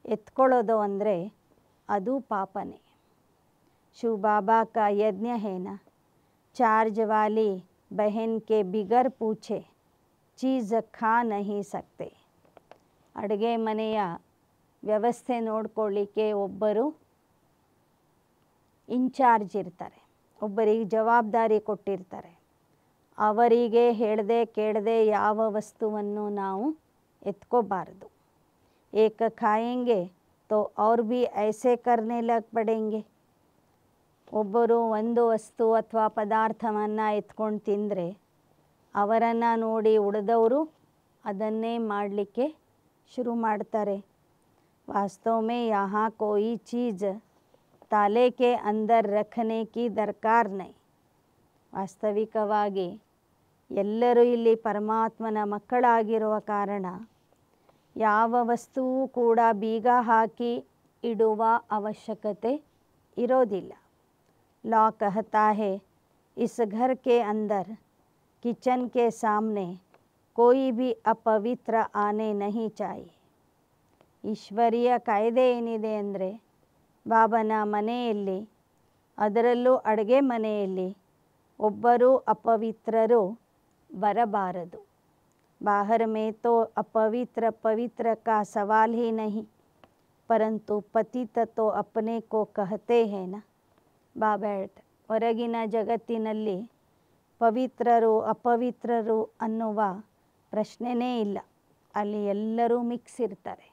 S1: ಎತ್ಕೊಳ್ಳೋದು ಅಂದರೆ ಅದು ಪಾಪನೇ. ಶಿವ ಬಾಬಾ का यज्ञ है ना, चार्ज वाली बहन के बिगर पूछे चीज़ खा नहीं सकते. ಅಡುಗೆ ಮನೆಯ ವ್ಯವಸ್ಥೆ ನೋಡ್ಕೊಳ್ಳಿಕ್ಕೆ ಒಬ್ಬರು ಇನ್ಚಾರ್ಜ್ ಇರ್ತಾರೆ, ಒಬ್ಬರಿಗೆ ಜವಾಬ್ದಾರಿ ಕೊಟ್ಟಿರ್ತಾರೆ. ಅವರಿಗೆ ಹೇಳದೆ ಕೇಳದೆ ಯಾವ ವಸ್ತುವನ್ನು ನಾವು ಎತ್ಕೋಬಾರದು. ಏಕ ಖಾಯೆಂಗೆ ತೋ ಅವ್ರು ಭಿ ಐಸೆ ಕರ್ನೆ ಲಗ್ ಪಡೆಂಗೆ. ಒಬ್ಬರು ಒಂದು ವಸ್ತು ಅಥವಾ ಪದಾರ್ಥವನ್ನು ಎತ್ಕೊಂಡು ತಿಂದರೆ ಅವರನ್ನು ನೋಡಿ ಉಳಿದವರು ಅದನ್ನೇ ಮಾಡಲಿಕ್ಕೆ ಶುರು ಮಾಡ್ತಾರೆ. वास्तव में यहाँ कोई चीज़ ताले के अंदर रखने की दरकार नहीं. ವಾಸ್ತವಿಕವಾಗಿ ಎಲ್ಲರೂ ಇಲ್ಲಿ ಪರಮಾತ್ಮನ ಮಕ್ಕಳಾಗಿರುವ ಕಾರಣ ಯಾವ ವಸ್ತುವೂ ಕೂಡ ಬೀಗ ಹಾಕಿ ಇಡುವ ಅವಶ್ಯಕತೆ ಇರೋದಿಲ್ಲ. लॉ कहता है इस घर के अंदर किचन के सामने कोई भी अपवित्र आने नहीं चाहिए. ಈಶ್ವರೀಯ ಕಾಯ್ದೆ ಏನಿದೆ ಅಂದರೆ ಬಾಬನ ಮನೆಯಲ್ಲಿ, ಅದರಲ್ಲೂ ಅಡುಗೆ ಮನೆಯಲ್ಲಿ ಒಬ್ಬರೂ ಅಪವಿತ್ರರು ಬರಬಾರದು. बाहर में तो अपवित्र पवित्र का सवाल ही नहीं, परंतु पतित तो अपने को कहते हैं ना. ಬಾಬಾ ಹೇಳ್ತಾರೆ, ಹೊರಗಿನ ಜಗತ್ತಿನಲ್ಲಿ ಪವಿತ್ರರು ಅಪವಿತ್ರರು ಅನ್ನುವ ಪ್ರಶ್ನೆನೇ ಇಲ್ಲ. ಅಲ್ಲಿ ಎಲ್ಲರೂ ಮಿಕ್ಸ್ ಇರ್ತಾರೆ.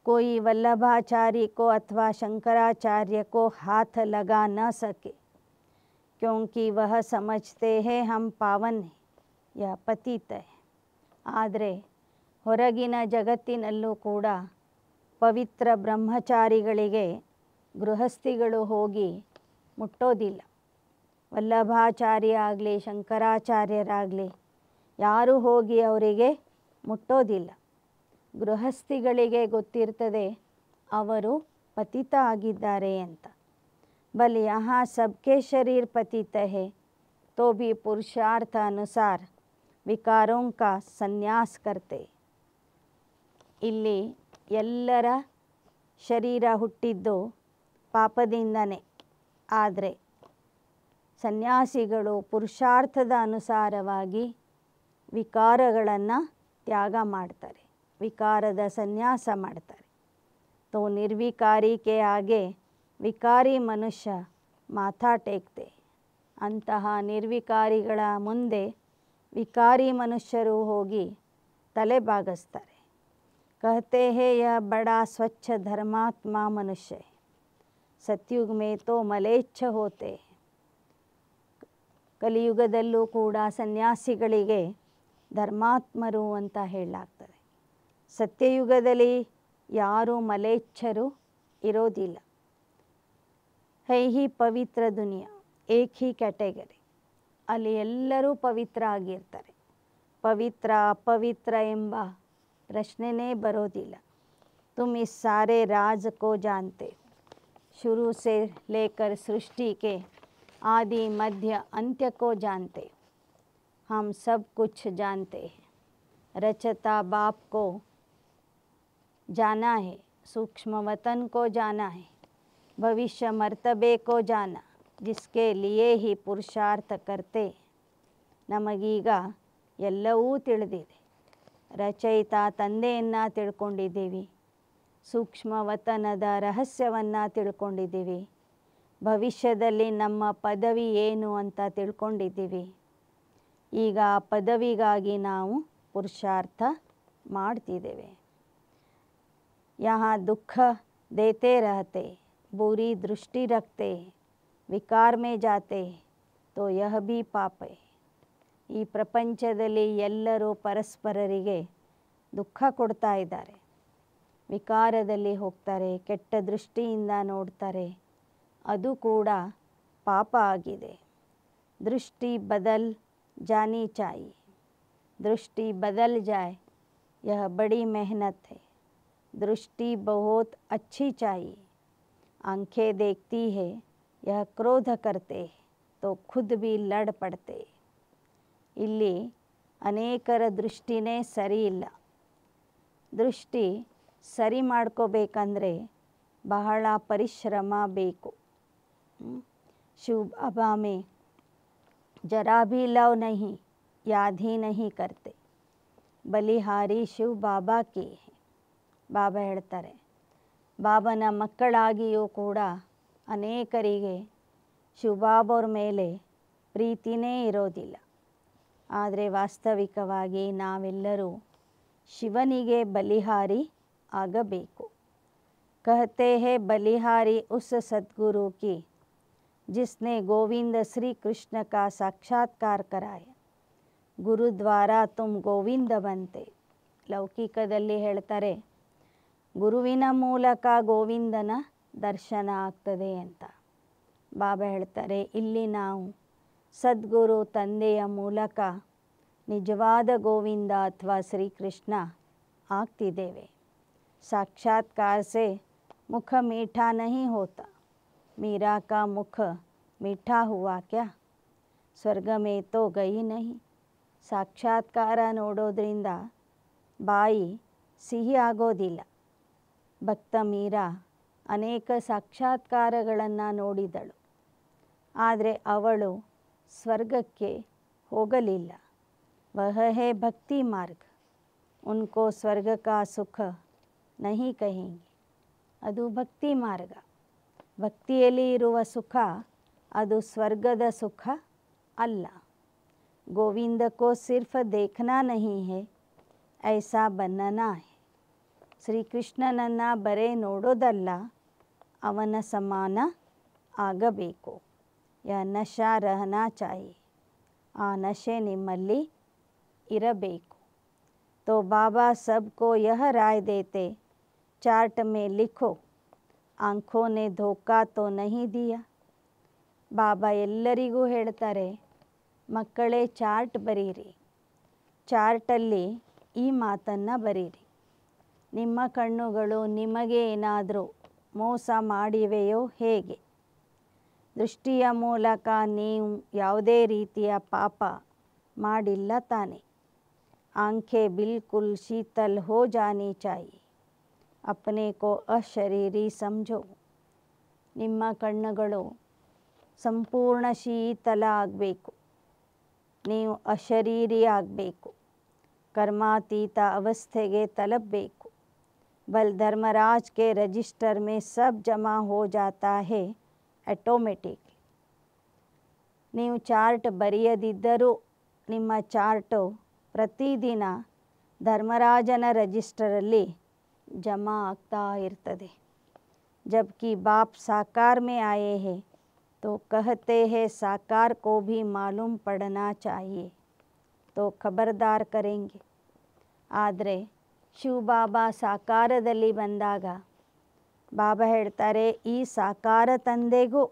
S1: कोई वल्लभाचार्य को अथवा शंकराचार्य को हाथ लगा न सके, क्योंकि वह समझते हैं हम पावन हैं या पतित है. ಆದರೆ ಹೊರಗಿನ ಜಗತ್ತಿನಲ್ಲೂ ಕೂಡ ಪವಿತ್ರ ಬ್ರಹ್ಮಚಾರಿಗಳಿಗೆ ಗೃಹಸ್ಥಿಗಳು ಹೋಗಿ ಮುಟ್ಟೋದಿಲ್ಲ. ವಲ್ಲಭಾಚಾರ್ಯ ಆಗಲಿ ಶಂಕರಾಚಾರ್ಯರಾಗಲಿ ಯಾರೂ ಹೋಗಿ ಅವರಿಗೆ ಮುಟ್ಟೋದಿಲ್ಲ. ಗೃಹಸ್ಥಿಗಳಿಗೆ ಗೊತ್ತಿರ್ತದೆ ಅವರು ಪತಿತ ಆಗಿದ್ದಾರೆ ಅಂತ. ಬಲ್ ಯಹಾ ಸಬ್ಕೆ ಶರೀರ್ ಪತಿತ ಹೈ, तो भी पुरुषार्थ अनुसार विकारों का संन्यास करते. ಇಲ್ಲಿ ಎಲ್ಲರ ಶರೀರ ಹುಟ್ಟಿದ್ದು ಪಾಪದಿಂದನೇ. ಆದರೆ ಸನ್ಯಾಸಿಗಳು ಪುರುಷಾರ್ಥದ ಅನುಸಾರವಾಗಿ ವಿಕಾರಗಳನ್ನು ತ್ಯಾಗ ಮಾಡ್ತಾರೆ, ವಿಕಾರದ ಸನ್ಯಾಸ ಮಾಡ್ತಾರೆ. तो ನಿರ್ವಿಕಾರಿ के आगे ವಿಕಾರಿ ಮನುಷ್ಯ ಮಾಥಾ ಟೇಕ್ತೆ. ಅಂತಹ ನಿರ್ವಿಕಾರಿಗಳ ಮುಂದೆ ವಿಕಾರಿ ಮನುಷ್ಯರು ಹೋಗಿ ತಲೆ ಬಾಗಿಸ್ತಾರೆ. कहते हैं यह बड़ा स्वच्छ धर्मात्मा मनुष्य है, सतयुग में तो मलेच्छ होते. ಕಲಿಯುಗದಲ್ಲೂ ಕೂಡ ಸನ್ಯಾಸಿಗಳಿಗೆ ಧರ್ಮಾತ್ಮರು ಅಂತ ಹೇಳಲಾಗ್ತದೆ. ಸತ್ಯಯುಗದಲ್ಲಿ ಯಾರೂ ಮಲೇಚ್ಛರು ಇರೋದಿಲ್ಲ. ಹೈ ಹಿ ಪವಿತ್ರ ದುನಿಯಾ, ಏಕ್ ಹಿ ಕ್ಯಾಟಗರಿ. ಅಲ್ಲಿ ಎಲ್ಲರೂ ಪವಿತ್ರ ಆಗಿರ್ತಾರೆ. ಪವಿತ್ರ ಅಪವಿತ್ರ ಎಂಬ ಪ್ರಶ್ನೆನೇ ಬರೋದಿಲ್ಲ. ತುಮ್ ಇಸ್ ಸಾರೆ ರಾಜ್ ಕೋ ಜಾನ್ತೆ, ಶುರು ಸೆ ಲೇಕರ್ ಸೃಷ್ಟಿ के आदि मध्य अंत्य को जानते. हम सब कुछ जानते हैं. रचता बाप को जाना है, सूक्ष्म वतन को जाना है, भविष्य मर्तबे को जाना, जिसके लिए ही पुरुषार्थ करते. ನಮಗೀಗ ಎಲ್ಲವೂ ತಿಳಿದಿದೆ. ರಚಯಿತ ತಂದೆಯನ್ನು ತಿಳ್ಕೊಂಡಿದ್ದೀವಿ, ಸೂಕ್ಷ್ಮ ವತನದ ರಹಸ್ಯವನ್ನು ತಿಳ್ಕೊಂಡಿದ್ದೀವಿ, ಭವಿಷ್ಯದಲ್ಲಿ ನಮ್ಮ ಪದವಿ ಏನು ಅಂತ ತಿಳ್ಕೊಂಡಿದ್ದೀವಿ. ಈಗ ಆ ಪದವಿಗಾಗಿ ನಾವು ಪುರುಷಾರ್ಥ ಮಾಡ್ತಿದ್ದೇವೆ. यहाँ दुख देते रहते, बुरी दृष्टि रखते, विकार में जाते, तो यह भी पाप है. ಈ ಪ್ರಪಂಚದಲ್ಲಿ ಎಲ್ಲರೂ ಪರಸ್ಪರರಿಗೆ ದುಃಖ ಕೊಡ್ತಾ ಇದ್ದಾರೆ, ವಿಕಾರದಲ್ಲಿ ಹೋಗ್ತಾರೆ, ಕೆಟ್ಟ ದೃಷ್ಟಿಯಿಂದ ನೋಡ್ತಾರೆ. ಅದು ಕೂಡ ಪಾಪ ಆಗಿದೆ. ದೃಷ್ಟಿ ಬದಲ್ ಜಾನಿ ಚಾಹಿए, दृष्टि बदल जाए यह बड़ी मेहनत है. दृष्टि बहुत अच्छी चाहिए. आंखें देखती है, यह क्रोध करते तो खुद भी लड़ पड़ते. ಇಲ್ಲಿ ಅನೇಕರ ದೃಷ್ಟಿನೇ ಸರಿ ಇಲ್ಲ. ದೃಷ್ಟಿ ಸರಿ ಮಾಡ್ಕೋಬೇಕಂದ್ರೆ ಬಹಳ ಪರಿಶ್ರಮ ಬೇಕು. शिव बाबा में जरा भी लव नहीं, याद ही नहीं करते. ಬಲಿಹಾರಿ ಶಿವ್ ಬಾಬಾ ಕಿ. ಬಾಬಾ ಹೇಳ್ತಾರೆ, ಬಾಬನ ಮಕ್ಕಳಾಗಿಯೂ ಕೂಡ ಅನೇಕರಿಗೆ ಶಿವಬಾಬವ್ರ ಮೇಲೆ ಪ್ರೀತಿನೇ ಇರೋದಿಲ್ಲ. ಆದರೆ ವಾಸ್ತವಿಕವಾಗಿ ನಾವೆಲ್ಲರೂ ಶಿವನಿಗೆ ಬಲಿಹಾರಿ ಆಗಬೇಕು. कहते हैं बलिहारी उस सद्गुरु की जिसने गोविंद श्री कृष्ण का साक्षात्कार कराया. गुरु द्वारा तुम ಗೋವಿಂದ ಬಂತೆ. ಲೌಕಿಕದಲ್ಲಿ ಹೇಳ್ತಾರೆ ಗುರುವಿನ ಮೂಲಕ ಗೋವಿಂದನ ದರ್ಶನ ಆಗ್ತದೆ ಅಂತ. ಬಾಬಾ ಹೇಳ್ತಾರೆ ಇಲ್ಲಿ ನಾವು ಸದ್ಗುರು ತಂದೆಯ ಮೂಲಕ ನಿಜವಾದ ಗೋವಿಂದ ಅಥವಾ ಶ್ರೀಕೃಷ್ಣ ಆಗ್ತಿದ್ದೇವೆ. साक्षात्कार से मुख मीठा नहीं होता, मीरा का मुख मीठा हुआ क्या, स्वर्ग में तो गई नहीं. ಸಾಕ್ಷಾತ್ಕಾರ ನೋಡೋದ್ರಿಂದ ಬಾಯಿ ಸಿಹಿ ಆಗೋದಿಲ್ಲ. ಭಕ್ತ ಮೀರಾ ಅನೇಕ ಸಾಕ್ಷಾತ್ಕಾರಗಳನ್ನು ನೋಡಿದಳು, ಆದರೆ ಅವಳು ಸ್ವರ್ಗಕ್ಕೆ ಹೋಗಲಿಲ್ಲ. ವಹ ಹೇ ಭಕ್ತಿ ಮಾರ್ಗ, ಉನ್ಕೋ ಸ್ವರ್ಗ ಕಾ ಸುಖ ನಹಿ ಕಹೆಂಗೆ. ಅದು ಭಕ್ತಿ ಮಾರ್ಗ. ಭಕ್ತಿಯಲ್ಲಿ ಇರುವ ಸುಖ ಅದು ಸ್ವರ್ಗದ ಸುಖ ಅಲ್ಲ. ಗೋವಿಂದ ಕೋ ಸಿರ್ಫ್ ದೇಖ್ನಾ ನಹಿ ಹೈ, ಐಸಾ ಬನ್ನನಾ ಹೈ. ಶ್ರೀಕೃಷ್ಣನನ್ನು ಬರೇ ನೋಡೋದಲ್ಲ, ಅವನ ಸಮಾನ ಆಗಬೇಕು. ಯ ನಶಾ ರಹನಾ ಚಾಹಿಯೆ. ಆ ನಶೆ ನಿಮ್ಮಲ್ಲಿ ಇರಬೇಕು. तो बाबा सबको यह राय देते, चार्ट में लिखो, आँखों ने धोखा तो नहीं दिया. ಬಾಬಾ ಎಲ್ಲರಿಗೂ ಹೇಳ್ತಾರೆ, ಮಕ್ಕಳೇ ಚಾರ್ಟ್ ಬರೀರಿ. ಚಾರ್ಟಲ್ಲಿ ಈ ಮಾತನ್ನು ಬರೀರಿ, ನಿಮ್ಮ ಕಣ್ಣುಗಳು ನಿಮಗೆ ಏನಾದರೂ ಮೋಸ ಮಾಡಿವೆಯೋ ಹೇಗೆ? ದೃಷ್ಟಿಯ ಮೂಲಕ ನೀವು ಯಾವುದೇ ರೀತಿಯ ಪಾಪ ಮಾಡಿಲ್ಲ ತಾನೆ? आंखें बिल्कुल शीतल हो जानी चाहिए. अपने को अशरीरी समझो. ನಿಮ್ಮ ಕಣ್ಣುಗಳು ಸಂಪೂರ್ಣ ಶೀತಲ ಆಗಬೇಕು. ನೀವು ಅಶರೀರಿ ಆಗಬೇಕು. कर्मातीत अवस्थेಗೆ ತಲುಪಬೇಕು. बल धर्मराज के रजिस्टर में सब जमा हो जाता है ऑटोमेटिकली. ನೀವು ಚಾರ್ಟ್ ಬರೆಯದಿದ್ದರೂ ನಿಮ್ಮ ಚಾರ್ಟು ಪ್ರತಿದಿನ ಧರ್ಮರಾಜನ ರಿಜಿಸ್ಟರಲ್ಲಿ ಜಮಾ ಆಗ್ತಾ ಇರ್ತದೆ. जबकि बाप साकार में आए हैं तो कहते हैं साकार को भी मालूम पड़ना चाहिए, तो खबरदार करेंगे. ಆದರೆ ಶಿವಬಾಬಾ ಸಾಕಾರದಲ್ಲಿ ಬಂದಾಗ ಬಾಬಾ ಹೇಳ್ತಾರೆ, ಈ ಸಾಕಾರ ತಂದೆಗೂ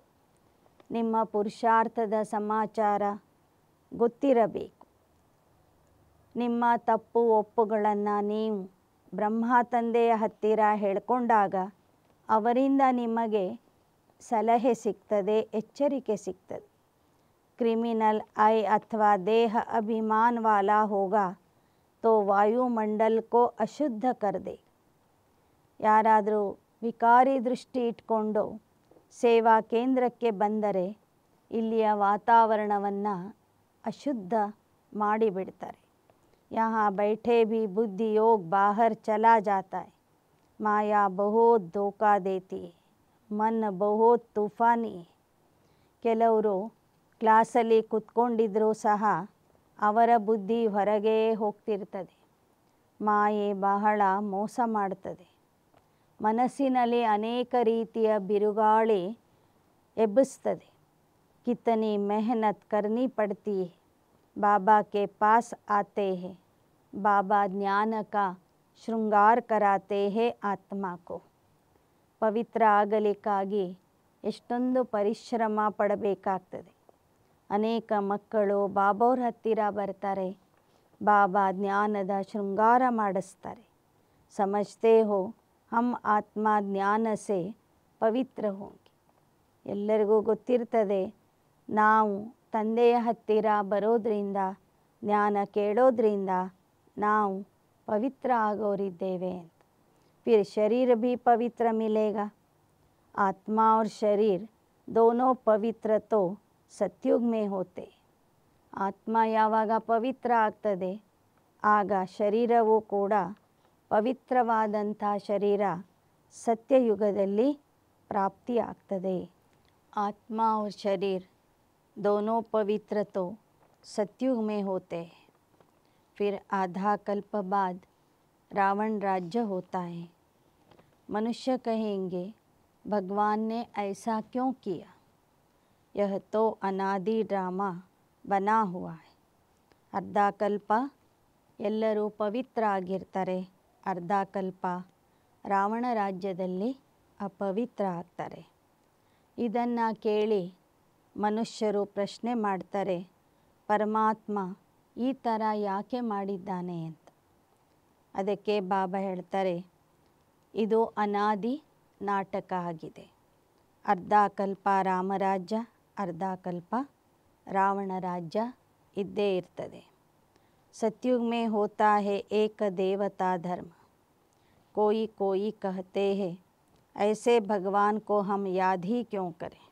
S1: ನಿಮ್ಮ ಪುರುಷಾರ್ಥದ ಸಮಾಚಾರ ಗೊತ್ತಿರಬೇಕು. ನಿಮ್ಮ ತಪ್ಪು ಒಪ್ಪುಗಳನ್ನು ನೀವು ಬ್ರಹ್ಮ ತಂದೆಯ ಹತ್ತಿರ ಹೇಳ್ಕೊಂಡಾಗ ಅವರಿಂದ ನಿಮಗೆ ಸಲಹೆ ಸಿಗ್ತದೆ, ಎಚ್ಚರಿಕೆ ಸಿಗ್ತದೆ. ಕ್ರಿಮಿನಲ್ ಐ ಅಥವಾ ದೇಹ ಅಭಿಮಾನ ವಾಲಾ ಹೋಗಾ ತೋ ವಾಯುಮಂಡಲ್ ಕೋ ಅಶುದ್ಧ ಕರ್ದೆ. ಯಾರಾದರೂ ವಿಕಾರಿ ದೃಷ್ಟಿ ಇಟ್ಕೊಂಡು ಸೇವಾ ಕೇಂದ್ರಕ್ಕೆ ಬಂದರೆ ಇಲ್ಲಿಯ ವಾತಾವರಣವನ್ನು ಅಶುದ್ಧ ಮಾಡಿಬಿಡ್ತಾರೆ. यहाँ बैठे भी बुद्धि योग बाहर चला जाता है. माया बहुत धोखा देती है. मन बहुत तूफानी है. ಕೆಲವರು ಕ್ಲಾಸಲ್ಲಿ ಕೂತ್ಕೊಂಡಿದ್ರೂ ಸಹ ಅವರ ಬುದ್ಧಿ ಹೊರಗೆ ಹೋಗ್ತಿರ್ತದೆ. ಮಾಯೆ ಬಹಳ ಮೋಸ ಮಾಡ್ತದೆ. ಮನಸ್ಸಿನಲ್ಲಿ ಅನೇಕ ರೀತಿಯ ಬಿರುಗಾಳಿ ಎಬ್ಬಿಸ್ತದೆ. ಕಿತನಿ ಮೆಹನತ್ ಕರ್ನಿ ಪಡ್ತಿ है. बाबा के पास आते हैं. बाबा ज्ञान का ಶೃಂಗಾರ कराते हैं ಆತ್ಮ को. ಪವಿತ್ರ ಆಗಲಿಕ್ಕಾಗಿ ಎಷ್ಟೊಂದು ಪರಿಶ್ರಮ ಪಡಬೇಕಾಗ್ತದೆ. ಅನೇಕ ಮಕ್ಕಳು ಬಾಬಾವ್ರ ಹತ್ತಿರ ಬರ್ತಾರೆ, ಬಾಬಾ ಜ್ಞಾನದ ಶೃಂಗಾರ ಮಾಡಿಸ್ತಾರೆ. ಸಮಜ್ತೆ ಹೋ ಹಮ್ ಆತ್ಮ ಜ್ಞಾನ ಸೆ ಪವಿತ್ರ ಹೋಗಿ. ಎಲ್ಲರಿಗೂ ಗೊತ್ತಿರ್ತದೆ, ನಾವು ತಂದೆಯ ಹತ್ತಿರ ಬರೋದ್ರಿಂದ, ಜ್ಞಾನ ಕೇಳೋದ್ರಿಂದ ನಾವು ಪವಿತ್ರ ಆಗೋರಿದ್ದೇವೆ ಅಂತ. फिर शरीर भी पवित्र मिलेगा. आत्मा और शरीर दोनों पवित्र तो सत्युग में होते. ಆತ್ಮ ಯಾವಾಗ ಪವಿತ್ರ ಆಗ್ತದೆ ಆಗ ಶರೀರವೂ ಕೂಡ ಪವಿತ್ರವಾದಂಥ ಶರೀರ ಸತ್ಯಯುಗದಲ್ಲಿ ಪ್ರಾಪ್ತಿಯಾಗ್ತದೆ. ಆತ್ಮ और शरीर दोनों पवित्र तो सतयुग में होते हैं. फिर आधा कल्प बाद रावण राज्य होता है. मनुष्य कहेंगे, भगवान ने ऐसा क्यों किया? यह तो अनादि ड्रामा बना हुआ है. ಅರ್ಧ ಕಲ್ಪ ಎಲ್ಲರೂ ಪವಿತ್ರ ಆಗಿರ್ತಾರೆ, ಅರ್ಧ ಕಲ್ಪ ರಾವಣ ರಾಜ್ಯದಲ್ಲಿ ಅಪವಿತ್ರ ಆಗ್ತಾರೆ. ಇದನ್ನು ಕೇಳಿ ಮನುಷ್ಯರು ಪ್ರಶ್ನೆ ಮಾಡ್ತಾರೆ, ಪರಮಾತ್ಮ ಈ ಥರ ಯಾಕೆ ಮಾಡಿದ್ದಾನೆ ಅಂತ. ಅದಕ್ಕೆ ಬಾಬಾ ಹೇಳ್ತಾರೆ, ಇದು ಅನಾದಿ ನಾಟಕ ಆಗಿದೆ. ಅರ್ಧ ಕಲ್ಪ ರಾಮರಾಜ್ಯ, ಅರ್ಧ ಕಲ್ಪ ರಾವಣ ರಾಜ್ಯ ಇದ್ದೇ ಇರ್ತದೆ. सतयुग में होता है एक देवता धर्म, कोई कोई कहते हैं ऐसे भगवान को हम याद ही क्यों करें.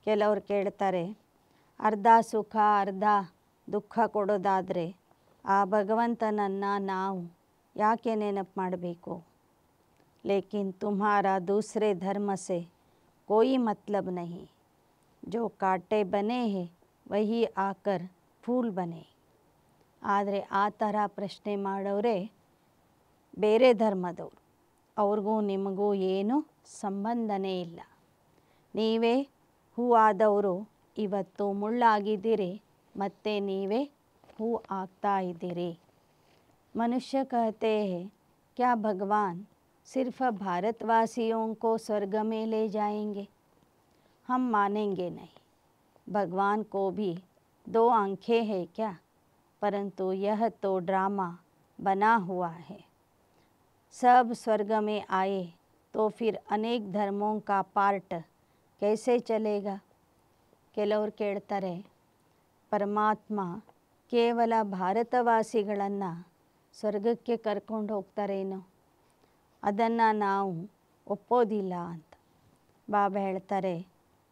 S1: ಕೆಲವರು ಕೇಳ್ತಾರೆ, ಅರ್ಧ ಸುಖ ಅರ್ಧ ದುಃಖ ಕೊಡೋದಾದರೆ ಆ ಭಗವಂತನನ್ನು ನಾವು ಯಾಕೆ ನೆನಪು ಮಾಡಬೇಕು. लेकिन तुम्हारा दूसरे धर्म से कोई मतलब नहीं, जो कांटे बने हैं वही आकर फूल बने. ಆದರೆ ಆ ಥರ ಪ್ರಶ್ನೆ ಮಾಡೋರೆ ಬೇರೆ ಧರ್ಮದವರು, ಅವ್ರಿಗೂ ನಿಮಗೂ ಏನೂ ಸಂಬಂಧನೇ ಇಲ್ಲ. ನೀವೇ ಹೂವಾದವರು ಇವತ್ತು ಮುಳ್ಳಾಗಿದ್ದೀರಿ, ಮತ್ತು ನೀವೇ ಹೂ ಆಗ್ತಾ ಇದ್ದೀರಿ. मनुष्य कहते हैं क्या भगवान सिर्फ भारतवासियों को स्वर्ग में ले जाएंगे. हम मानेंगे नहीं. भगवान को भी 2 आँखें हैं क्या, परंतु यह तो ड्रामा बना हुआ है. सब स्वर्ग में आए तो फिर अनेक धर्मों का पार्ट कैसे चलेगा. ಕೆಲವರು ಕೇಳ್ತಾರೆ, ಪರಮಾತ್ಮ ಕೇವಲ ಭಾರತವಾಸಿಗಳನ್ನು ಸ್ವರ್ಗಕ್ಕೆ ಕರ್ಕೊಂಡು ಹೋಗ್ತಾರೇನೋ, ಅದನ್ನು ನಾವು ಒಪ್ಪೋದಿಲ್ಲ ಅಂತ. ಬಾಬಾ ಹೇಳ್ತಾರೆ,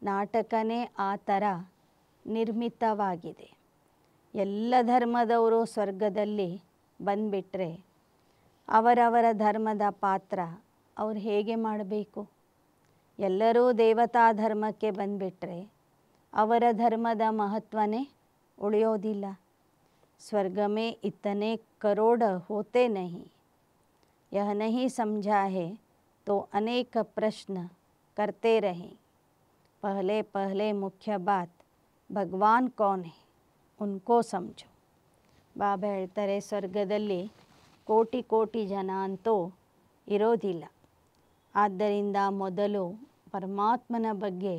S1: ನಾಟಕನೇ ಆ ಥರ ನಿರ್ಮಿತವಾಗಿದೆ. ಎಲ್ಲ ಧರ್ಮದವರು ಸ್ವರ್ಗದಲ್ಲಿ ಬಂದುಬಿಟ್ರೆ ಅವರವರ ಧರ್ಮದ ಪಾತ್ರ ಅವ್ರು ಹೇಗೆ ಮಾಡಬೇಕು. ಎಲ್ಲರೂ ದೇವತಾ ಧರ್ಮಕ್ಕೆ ಬಂದುಬಿಟ್ರೆ ಅವರ ಧರ್ಮದ ಮಹತ್ವನೇ ಉಳಿಯೋದಿಲ್ಲ. स्वर्ग में इतने करोड़ होते नहीं, यह नहीं समझा है तो अनेक प्रश्न करते रहें. पहले पहले मुख्य बात भगवान कौन है उनको समझो. ಬಾಬಾ ಹೇಳ್ತಾರೆ, ಸ್ವರ್ಗದಲ್ಲಿ ಕೋಟಿ ಕೋಟಿ ಜನ ಅಂತೂ ಇರೋದಿಲ್ಲ. ಆದ್ದರಿಂದ ಮೊದಲು ಪರಮಾತ್ಮನ ಬಗ್ಗೆ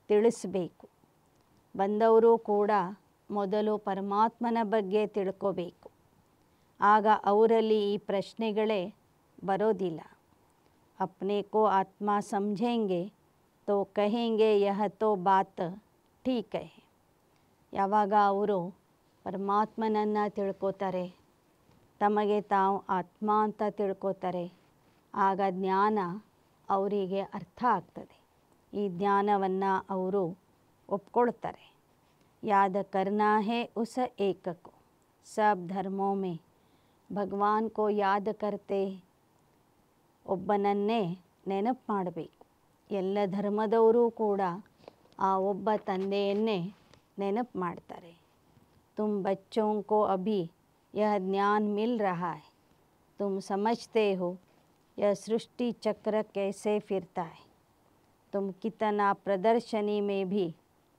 S1: ತಿಳಿಸಬೇಕು. ಬಂದವರು ಕೂಡ ಮೊದಲು ಪರಮಾತ್ಮನ ಬಗ್ಗೆ ತಿಳ್ಕೋಬೇಕು. ಆಗ ಅವರಲ್ಲಿ ಈ ಪ್ರಶ್ನೆಗಳೇ ಬರೋದಿಲ್ಲ. अपने को आत्मा समझेंगे तो कहेंगे यह तो बात ठीक है. ಯಾವಾಗ ಅವರು ಪರಮಾತ್ಮನನ್ನು ತಿಳ್ಕೋತಾರೆ, ತಮಗೆ ತಾವು ಆತ್ಮ ಅಂತ ತಿಳ್ಕೋತಾರೆ, ಆಗ ಜ್ಞಾನ ಅವರಿಗೆ ಅರ್ಥ ಆಗ್ತದೆ. ಈ ಜ್ಞಾನವನ್ನು ಅವರು ಒಪ್ಕೊಳ್ತಾರೆ. याद करना है उस एक को. सब धर्मों में भगवान को याद करते, ಒಬ್ಬನನ್ನೇ ನೆನಪು ಮಾಡಬೇಕು. ಎಲ್ಲ ಧರ್ಮದವರು ಕೂಡ ಆ ಒಬ್ಬ ತಂದೆಯನ್ನೇ ನೆನಪು ಮಾಡ್ತಾರೆ. तुम बच्चों को अभी यह ज्ञान मिल रहा है, तुम समझते हो यह सृष्टि चक्र कैसे फिरता है. तुम कितना प्रदर्शनी में भी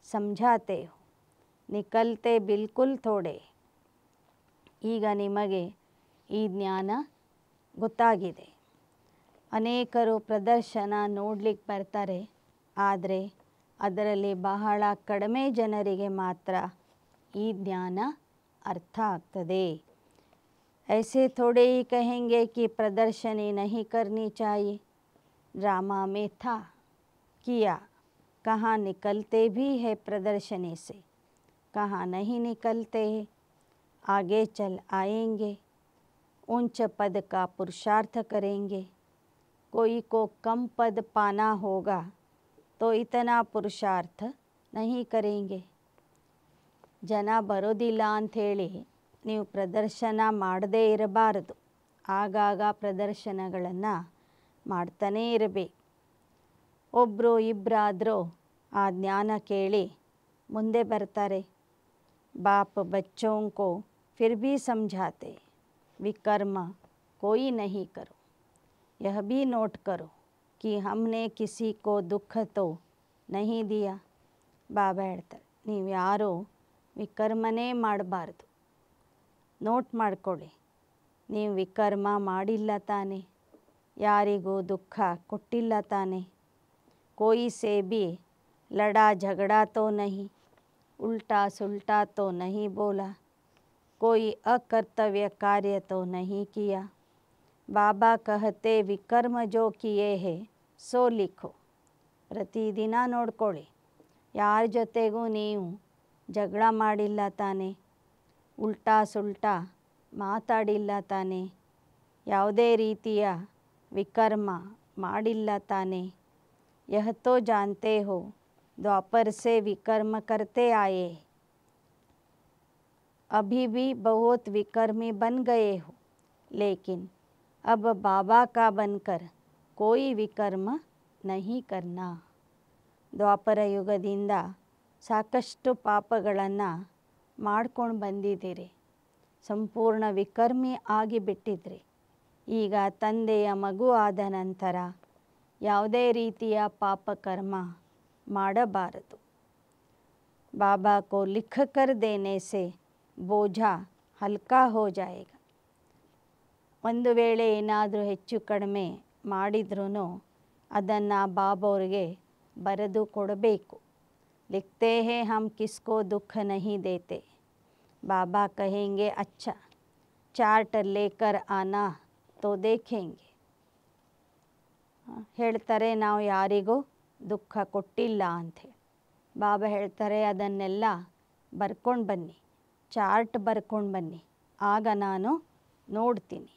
S1: समझाते हो, ನಿಕಲ್ತೆ ಬಿಲ್ಕುಲ್ ಥೋಡೆ. ಈಗ ನಿಮಗೆ ಈ ಜ್ಞಾನ ಗೊತ್ತಾಗಿದೆ. ಅನೇಕರು ಪ್ರದರ್ಶನ ನೋಡಲಿಕ್ಕೆ ಬರ್ತಾರೆ, ಆದರೆ ಅದರಲ್ಲಿ ಬಹಳ ಕಡಿಮೆ ಜನರಿಗೆ ಮಾತ್ರ ಈ ಜ್ಞಾನ ಅರ್ಥ ಆಗ್ತದೆ. ऐसे थोड़े ही कहेंगे कि प्रदर्शनी नहीं करनी चाहिए. ड्रामा में था, किया, कहाँ निकलते भी है प्रदर्शनी से, कहाँ नहीं निकलते हैं. आगे चल आएंगे, ऊंच पद का पुरुषार्थ करेंगे. कोई को कम पद पाना होगा तो इतना पुरुषार्थ नहीं करेंगे. ಜನ ಬರೋದಿಲ್ಲ ಅಂಥೇಳಿ ನೀವು ಪ್ರದರ್ಶನ ಮಾಡದೇ ಇರಬಾರದು. ಆಗಾಗ ಪ್ರದರ್ಶನಗಳನ್ನು ಮಾಡ್ತಾನೇ ಇರಬೇಕು. ಒಬ್ಬರು ಇಬ್ಬರಾದರೂ ಆ ಜ್ಞಾನ ಕೇಳಿ ಮುಂದೆ ಬರ್ತಾರೆ. बाप बच्चों को फिर भी समझाते, विकर्म कोई नहीं करो. यह भी नोट करो कि हमने किसी को दुख तो नहीं दिया. ಬಾಬಾ ಹೇಳ್ತಾರೆ, ನೀವು ಯಾರೂ ವಿಕರ್ಮನೇ ಮಾಡಬಾರ್ದು. ನೋಟ್ ಮಾಡಿಕೊಳ್ಳಿ, ನೀವು ವಿಕರ್ಮ ಮಾಡಿಲ್ಲ ತಾನೆ, ಯಾರಿಗೂ ದುಃಖ ಕೊಟ್ಟಿಲ್ಲ ತಾನೆ. कोई से भी लड़ा झगड़ा तो नहीं, उल्टा सुल्टा तो नहीं बोला, कोई अकर्तव्य कार्य तो नहीं किया. बाबा कहते विकर्म जो किए हैं सो लिखो. ಪ್ರತಿದಿನ ನೋಡ್ಕೊಳ್ಳಿ, ಯಾರ ಜೊತೆಗೂ ನೀವು ಜಗಳ ಮಾಡಿಲ್ಲ ತಾನೆ, ಉಲ್ಟಾ ಸುಲ್ಟಾ ಮಾತಾಡಿಲ್ಲ ತಾನೆ, ಯಾವುದೇ ರೀತಿಯ ವಿಕರ್ಮ ಮಾಡಿಲ್ಲ ತಾನೆ. यह तो जानते हो द्वापर से विकर्म करते आए, अभी भी बहुत विकर्मी बन गए हो, लेकिन अब बाबा का बनकर कोई विकर्म नहीं करना. ದ್ವಾಪರ ಯುಗದಿಂದ ಸಾಕಷ್ಟು ಪಾಪಗಳನ್ನು ಮಾಡ್ಕೊಂಡು ಬಂದಿದ್ದೀರಿ, ಸಂಪೂರ್ಣ ವಿಕರ್ಮಿ ಆಗಿಬಿಟ್ಟಿದ್ರಿ. ಈಗ ತಂದೆಯ ಮಗು ಆದ ನಂತರ ಯಾವುದೇ ರೀತಿಯ ಪಾಪಕರ್ಮ ಮಾಡಬಾರದು. ಬಾಬಾ ಕೋ ಲಿಖ ಕರ್ ದೇನೆ ಸೆ ಬೋझा ಹಲ್ಕಾ ಹೋ ಜಾಯೇಗ. ಒಂದು ವೇಳೆ ಏನಾದರೂ ಹೆಚ್ಚು ಕಡಿಮೆ ಮಾಡಿದ್ರೂ ಅದನ್ನು ಬಾಬಾವ್ರಿಗೆ ಬರೆದು ಕೊಡಬೇಕು. ಲಿಖತೆ ಹೇ ಹಮ್ ಕಿಸ್ಕೋ ದುಃಖ ನಹಿ ದೇತೆ. ಬಾಬಾ ಕಹೆಂಗೆ ಅಚ್ಚಾ ಚಾರ್ಟ್ ಲೇಕರ್ ಆನಾ ತೋ ದೇಖೆಂಗೆ. ಹೇಳ್ತಾರೆ ನಾವು ಯಾರಿಗೂ ದುಃಖ ಕೊಟ್ಟಿಲ್ಲ ಅಂಥೇಳಿ. ಬಾಬಾ ಹೇಳ್ತಾರೆ ಅದನ್ನೆಲ್ಲ ಬರ್ಕೊಂಡು ಬನ್ನಿ, ಚಾರ್ಟ್ ಬರ್ಕೊಂಡು ಬನ್ನಿ, ಆಗ ನಾನು ನೋಡ್ತೀನಿ.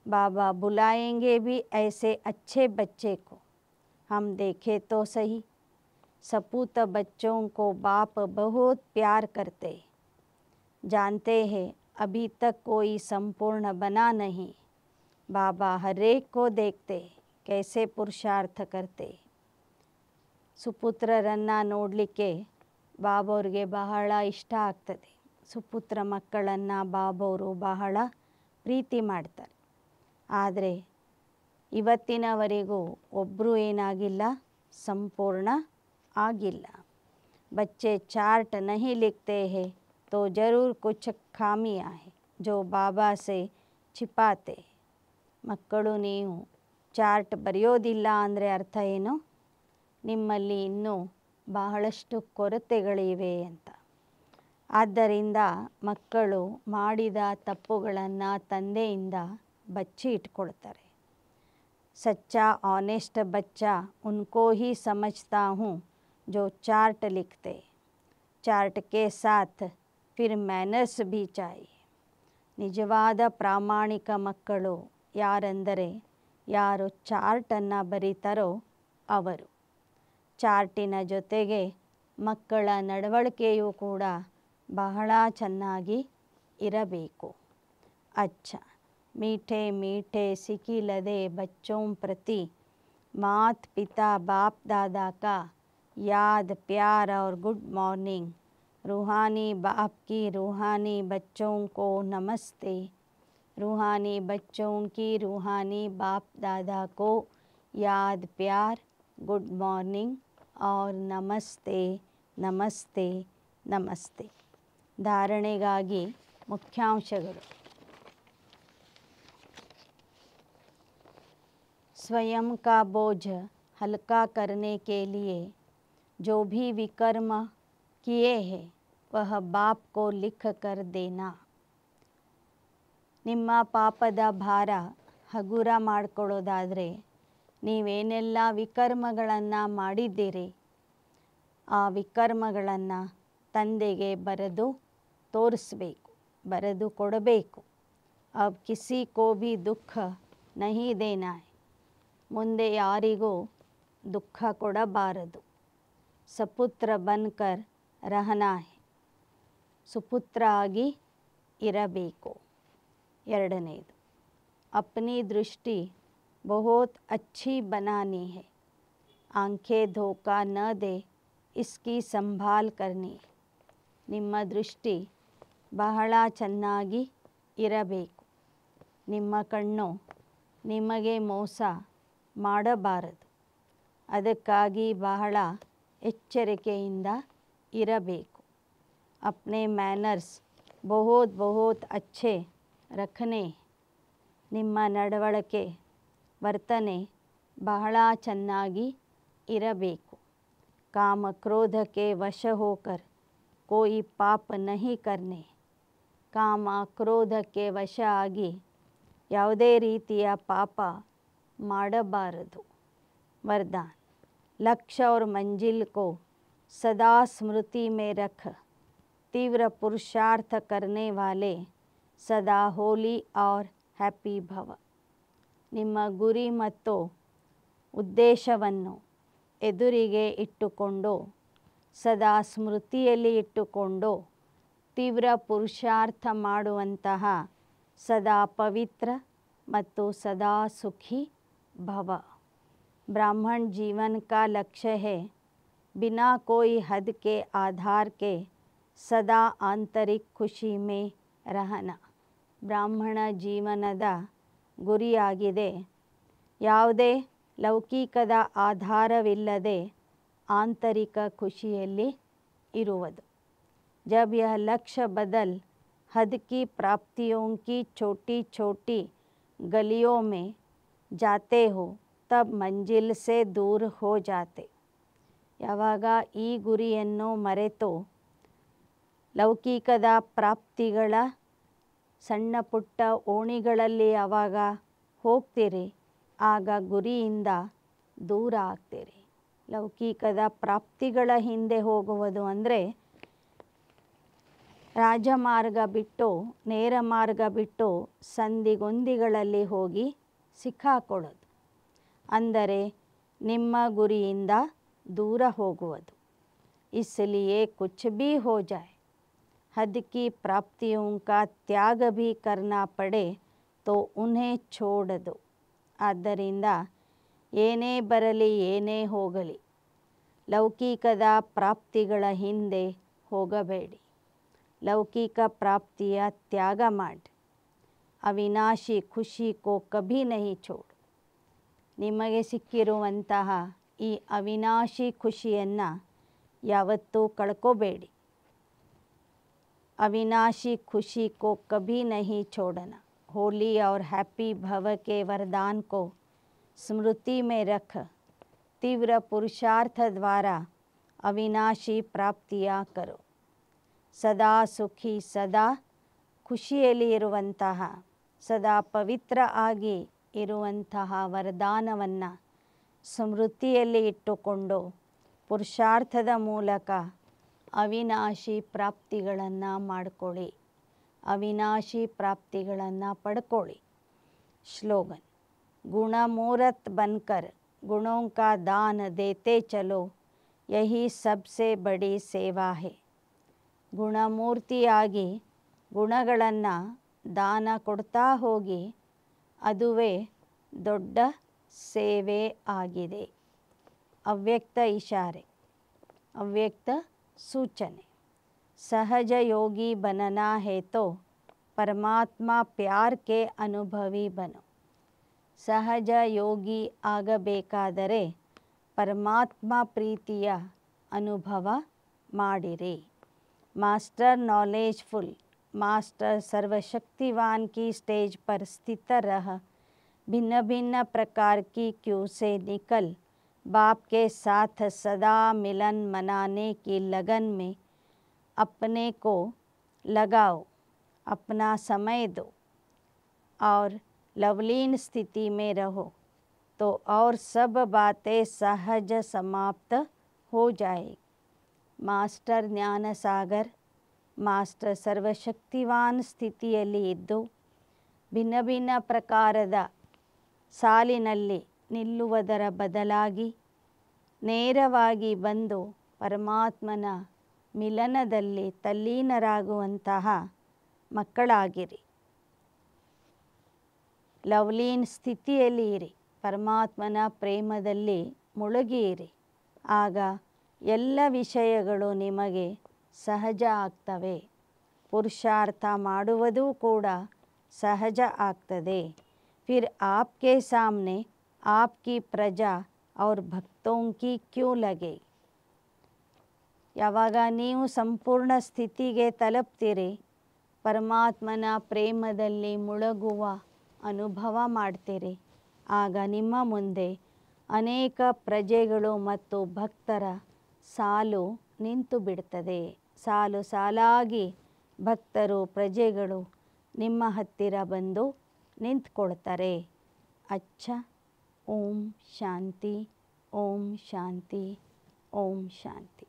S1: ಬಾಬಾ ಬುಲಾಯೆಂಗೆ भी ऐसे अच्छे बच्चे को, हम देखे तो सही. सपूत बच्चों को बाप बहुत प्यार करते, जानते हैं अभी तक कोई संपूर्ण बना नहीं. बाबा हर एक को देखते कैसे पुरुषार्थ करते. ಸುಪುತ್ರರನ್ನು ನೋಡಲಿಕ್ಕೆ ಬಾಬವ್ರಿಗೆ ಬಹಳ ಇಷ್ಟ ಆಗ್ತದೆ. ಸುಪುತ್ರ ಮಕ್ಕಳನ್ನು ಬಾಬವರು ಬಹಳ ಪ್ರೀತಿ ಮಾಡ್ತಾರೆ. ಆದರೆ ಇವತ್ತಿನವರೆಗೂ ಒಬ್ಬರು ಏನಾಗಿಲ್ಲ, ಸಂಪೂರ್ಣ ಆಗಿಲ್ಲ. बच्चे चार्ट नहीं लिखते हैं तो ज़रूर कुछ खामियां हैं जो बाबा से छिपाते. ಮಕ್ಕಳು ನೀವು ಚಾರ್ಟ್ ಬರೆಯೋದಿಲ್ಲ ಅಂದರೆ ಅರ್ಥ ಏನು? ನಿಮ್ಮಲ್ಲಿ ಇನ್ನೂ ಬಹಳಷ್ಟು ಕೊರತೆಗಳಿವೆ ಅಂತ. ಆದ್ದರಿಂದ ಮಕ್ಕಳು ಮಾಡಿದ ತಪ್ಪುಗಳನ್ನು ತಂದೆಯಿಂದ ಬಚ್ಚಿ ಇಟ್ಕೊಳ್ತಾರೆ. सच्चा ऑनेस्ट बच्चा उनको ही समझता हूँ जो चार्ट लिखते. चार्ट के साथ फिर मैनर्स भी चाहिए. ನಿಜವಾದ ಪ್ರಾಮಾಣಿಕ ಮಕ್ಕಳು ಯಾರೆಂದರೆ ಯಾರು ಚಾರ್ಟನ್ನು ಬರೀತಾರೋ ಅವರು. ಚಾರ್ಟಿನ ಜೊತೆಗೆ ಮಕ್ಕಳ ನಡವಳಿಕೆಯೂ ಕೂಡ ಬಹಳ ಚೆನ್ನಾಗಿ ಇರಬೇಕು. अच्छा मीठे मीठे सिकिलदे बच्चों प्रति मात पिता बाप दादा का याद प्यार और गुड मॉर्निंग. रूहानी बाप की रूहानी बच्चों को नमस्ते. रूहानी बच्चों की रूहानी बाप दादा को याद प्यार गुड मॉर्निंग और नमस्ते नमस्ते नमस्ते. ಧಾರಣೆಗಾಗಿ ಮುಖ್ಯಾಂಶಗಳು. स्वयं का बोझ हल्का करने के लिए जो भी विकर्म किए हैं वह बाप को लिख कर देना. ನಿಮ್ಮ ಪಾಪದ ಭಾರ ಹಗುರ ಮಾಡಿಕೊಳ್ಳೋದಾದರೆ ನೀವೇನೆಲ್ಲ ವಿಕರ್ಮಗಳನ್ನು ಮಾಡಿದ್ದೀರಿ ಆ ವಿಕರ್ಮಗಳನ್ನು ತಂದೆಗೆ ಬರೆದು ತೋರಿಸಬೇಕು, ಬರೆದು ಕೊಡಬೇಕು. अब किसी को भी दुख नहीं देना है. ಮುಂದೆ ಯಾರಿಗೂ ದುಃಖ ಕೊಡಬಾರದು. ಸಪುತ್ರ ಬನ್ಕರ್ ರಹನಾ ಹೈ. ಸುಪುತ್ರ ಆಗಿ ಇರಬೇಕು. ಎರಡನೇದು अपनी दृष्टि बहुत अच्छी बनानी है. आंखें धोखा न दे इसकी संभाल करनी. ನಿಮ್ಮ ದೃಷ್ಟಿ ಬಹಳ ಚೆನ್ನಾಗಿ ಇರಬೇಕು. ನಿಮ್ಮ ಕಣ್ಣು ನಿಮಗೆ ಮೋಸ ಮಾಡಬಾರದು. ಅದಕ್ಕಾಗಿ ಬಹಳ ಎಚ್ಚರಿಕೆಯಿಂದ ಇರಬೇಕು. अपने मैनर्स बहुत बहुत अच्छे रखने. ನಿಮ್ಮ ನಡವಳಿಕೆ ವರ್ತನೆ ಬಹಳ ಚೆನ್ನಾಗಿ ಇರಬೇಕು. काम क्रोध के वश होकर कोई पाप नहीं करने. ಕಾಮ ಕ್ರೋಧಕ್ಕೆ ವಶ ಆಗಿ ಯಾವುದೇ ರೀತಿಯ ಪಾಪ ಮಾಡಬಾರದು. वरदान लक्ष्य और मंजिल को सदा स्मृति में रख तीव्र पुरुषार्थ करने वाले सदा होली और ಹ್ಯಾಪಿ ಭವ. ನಿಮ್ಮ ಗುರಿ ಮತ್ತು ಉದ್ದೇಶವನ್ನು ಎದುರಿಗೆ ಇಟ್ಟುಕೊಂಡು ಸದಾ ಸ್ಮೃತಿಯಲ್ಲಿ ಇಟ್ಟುಕೊಂಡು ತೀವ್ರ ಪುರುಷಾರ್ಥ ಮಾಡುವಂತಹ ಸದಾ ಪವಿತ್ರ ಮತ್ತು ಸದಾ ಸುಖಿ ಭವ. ब्राह्मण जीवन का लक्ष्य है बिना कोई हद के आधार के सदा आंतरिक खुशी में रहना. ಬ್ರಾಹ್ಮಣ ಜೀವನದ ಗುರಿಯಾಗಿದೆ ಯಾವುದೇ ಲೌಕಿಕದ ಆಧಾರವಿಲ್ಲದೆ ಆಂತರಿಕ ಖುಷಿಯಲ್ಲಿ ಇರುವುದು. जब यह लक्ष्य बदल हद की प्राप्तियों की छोटी छोटी गलियों में जाते हो तब मंजिल से दूर हो जाते. ಯಾವಾಗ ಈ ಗುರಿಯನ್ನು ಮರೆತು ಲೌಕಿಕದ ಪ್ರಾಪ್ತಿಗಳ ಸಣ್ಣ ಪುಟ್ಟ ಓಣಿಗಳಲ್ಲಿ ಯಾವಾಗ ಹೋಗ್ತೀರಿ ಆಗ ಗುರಿಯಿಂದ ದೂರ ಆಗ್ತೀರಿ. ಲೌಕಿಕದ ಪ್ರಾಪ್ತಿಗಳ ಹಿಂದೆ ಹೋಗುವುದು ಅಂದರೆ ರಾಜಮಾರ್ಗ ಬಿಟ್ಟು ನೇರ ಮಾರ್ಗ ಬಿಟ್ಟು ಸಂದಿಗೊಂದಿಗಳಲ್ಲಿ ಹೋಗಿ ಸಿಕ್ಕಾಕೊಳ್ಳೋದು ಅಂದರೆ ನಿಮ್ಮ ಗುರಿಯಿಂದ दूर ಹೋಗುವುದು. इसलिए कुछ भी हो जाए हद की प्राप्तियों का त्याग भी करना पड़े तो उन्हें छोड़ दो. ಆದ್ದರಿಂದ ಏನೇ ಬರಲಿ ಏನೇ ಹೋಗಲಿ ಲೌಕಿಕದ ಪ್ರಾಪ್ತಿಗಳ ಹಿಂದೆ ಹೋಗಬೇಡಿ. ಲೌಕಿಕ ಪ್ರಾಪ್ತಿಯ ತ್ಯಾಗ ಮಾಡಿ. ಅವಿನಾಶಿ ಖುಷಿ ಕೋ ಕಭಿ ನಹಿ ಛೋಡ್. ನಿಮಗೆ ಸಿಕ್ಕಿರುವಂತಹ ಈ ಅವಿನಾಶಿ ಖುಷಿಯನ್ನು ಯಾವತ್ತೂ ಕಳ್ಕೋಬೇಡಿ. अविनाशी खुशी को कभी नहीं छोड़ना. होली और हैप्पी भव के वरदान को स्मृति में रख तीव्र पुरुषार्थ द्वारा अविनाशी प्राप्तियाँ करो. सदा सुखी सदा ಖುಷಿಯಲ್ಲಿ ಇರುವಂತಹ ಸದಾ ಪವಿತ್ರ ಆಗಿ ಇರುವಂತಹ ವರದಾನವನ್ನು ಸ್ಮೃತಿಯಲ್ಲಿ ಇಟ್ಟುಕೊಂಡು ಪುರುಷಾರ್ಥದ ಮೂಲಕ ಅವಿನಾಶಿ ಪ್ರಾಪ್ತಿಗಳನ್ನು ಮಾಡಿಕೊಳ್ಳಿ. ಅವಿನಾಶಿ ಪ್ರಾಪ್ತಿಗಳನ್ನು ಪಡ್ಕೊಳ್ಳಿ. ಸ್ಲೋಗನ್ ಗುಣಮೂರತ್ ಬನ್ಕರ್ ಗುಣೋं का दान देते चलो यही सबसे बड़ी सेवा है. ಗುಣಮೂರ್ತಿಯಾಗಿ ಗುಣಗಳನ್ನು ದಾನ ಕೊಡ್ತಾ ಹೋಗಿ ಅದುವೇ ದೊಡ್ಡ ಸೇವೆ ಆಗಿದೆ. ಅವ್ಯಕ್ತ ಇಶಾರೆ ಅವ್ಯಕ್ತ सूचने. सहज योगी बनना है तो परमात्मा प्यार के अनुभवी बनो. ಸಹಜ ಯೋಗಿ ಆಗಬೇಕಾದರೆ ಪರಮಾತ್ಮ ಪ್ರೀತಿಯ ಅನುಭವ ಮಾಡಿರಿ. मास्टर नॉलेजफुल मास्टर सर्वशक्तिवान की स्टेज पर स्थित रह भिन्न भिन्न प्रकार की क्यू से निकल बाप के साथ सदा मिलन मनाने की लगन में अपने को लगाओ. अपना समय दो और लवलीन स्थिति में रहो तो और सब बातें सहज समाप्त हो जाए. ಮಾಸ್ಟರ್ ಜ್ಞಾನಸಾಗರ್ ಮಾಸ್ಟರ್ ಸರ್ವಶಕ್ತಿವಾನ್ ಸ್ಥಿತಿಯಲ್ಲಿ ಇದ್ದು ಭಿನ್ನ ಭಿನ್ನ ಪ್ರಕಾರದ ಸಾಲಿನಲ್ಲಿ ನಿಲ್ಲುವುದರ ಬದಲಾಗಿ ನೇರವಾಗಿ ಬಂದು ಪರಮಾತ್ಮನ ಮಿಲನದಲ್ಲಿ ತಲ್ಲೀನರಾಗುವಂತಹ ಮಕ್ಕಳಾಗಿರಿ. ಲವ್ಲೀನ್ ಸ್ಥಿತಿಯಲ್ಲಿ ಇರಿ. ಪರಮಾತ್ಮನ ಪ್ರೇಮದಲ್ಲಿ ಮುಳುಗಿಯಿರಿ. ಆಗ ಎಲ್ಲ ವಿಷಯಗಳು ನಿಮಗೆ ಸಹಜ ಆಗ್ತವೆ. ಪುರುಷಾರ್ಥ ಮಾಡುವುದೂ ಕೂಡ ಸಹಜ ಆಗ್ತದೆ. फिर आपके सामने आपकी प्रजा और भक्तों की क्यों लगे. ಯಾವಾಗ ನೀವು ಸಂಪೂರ್ಣ ಸ್ಥಿತಿಗೆ ತಲುಪ್ತೀರಿ ಪರಮಾತ್ಮನ ಪ್ರೇಮದಲ್ಲಿ ಮುಳುಗುವ ಅನುಭವ ಮಾಡ್ತೀರಿ ಆಗ ನಿಮ್ಮ ಮುಂದೆ ಅನೇಕ ಪ್ರಜೆಗಳು ಮತ್ತು ಭಕ್ತರ ಸಾಲು ನಿಂತು ಬಿಡ್ತದೆ. ಸಾಲು ಸಾಲಾಗಿ ಭಕ್ತರು ಪ್ರಜೆಗಳು ನಿಮ್ಮ ಹತ್ತಿರ ಬಂದು ನಿಂತ್ಕೊಳ್ತಾರೆ. ಅಚ್ಚ ಓಂ ಶಾಂತಿ ಓಂ ಶಾಂತಿ ಓಂ ಶಾಂತಿ.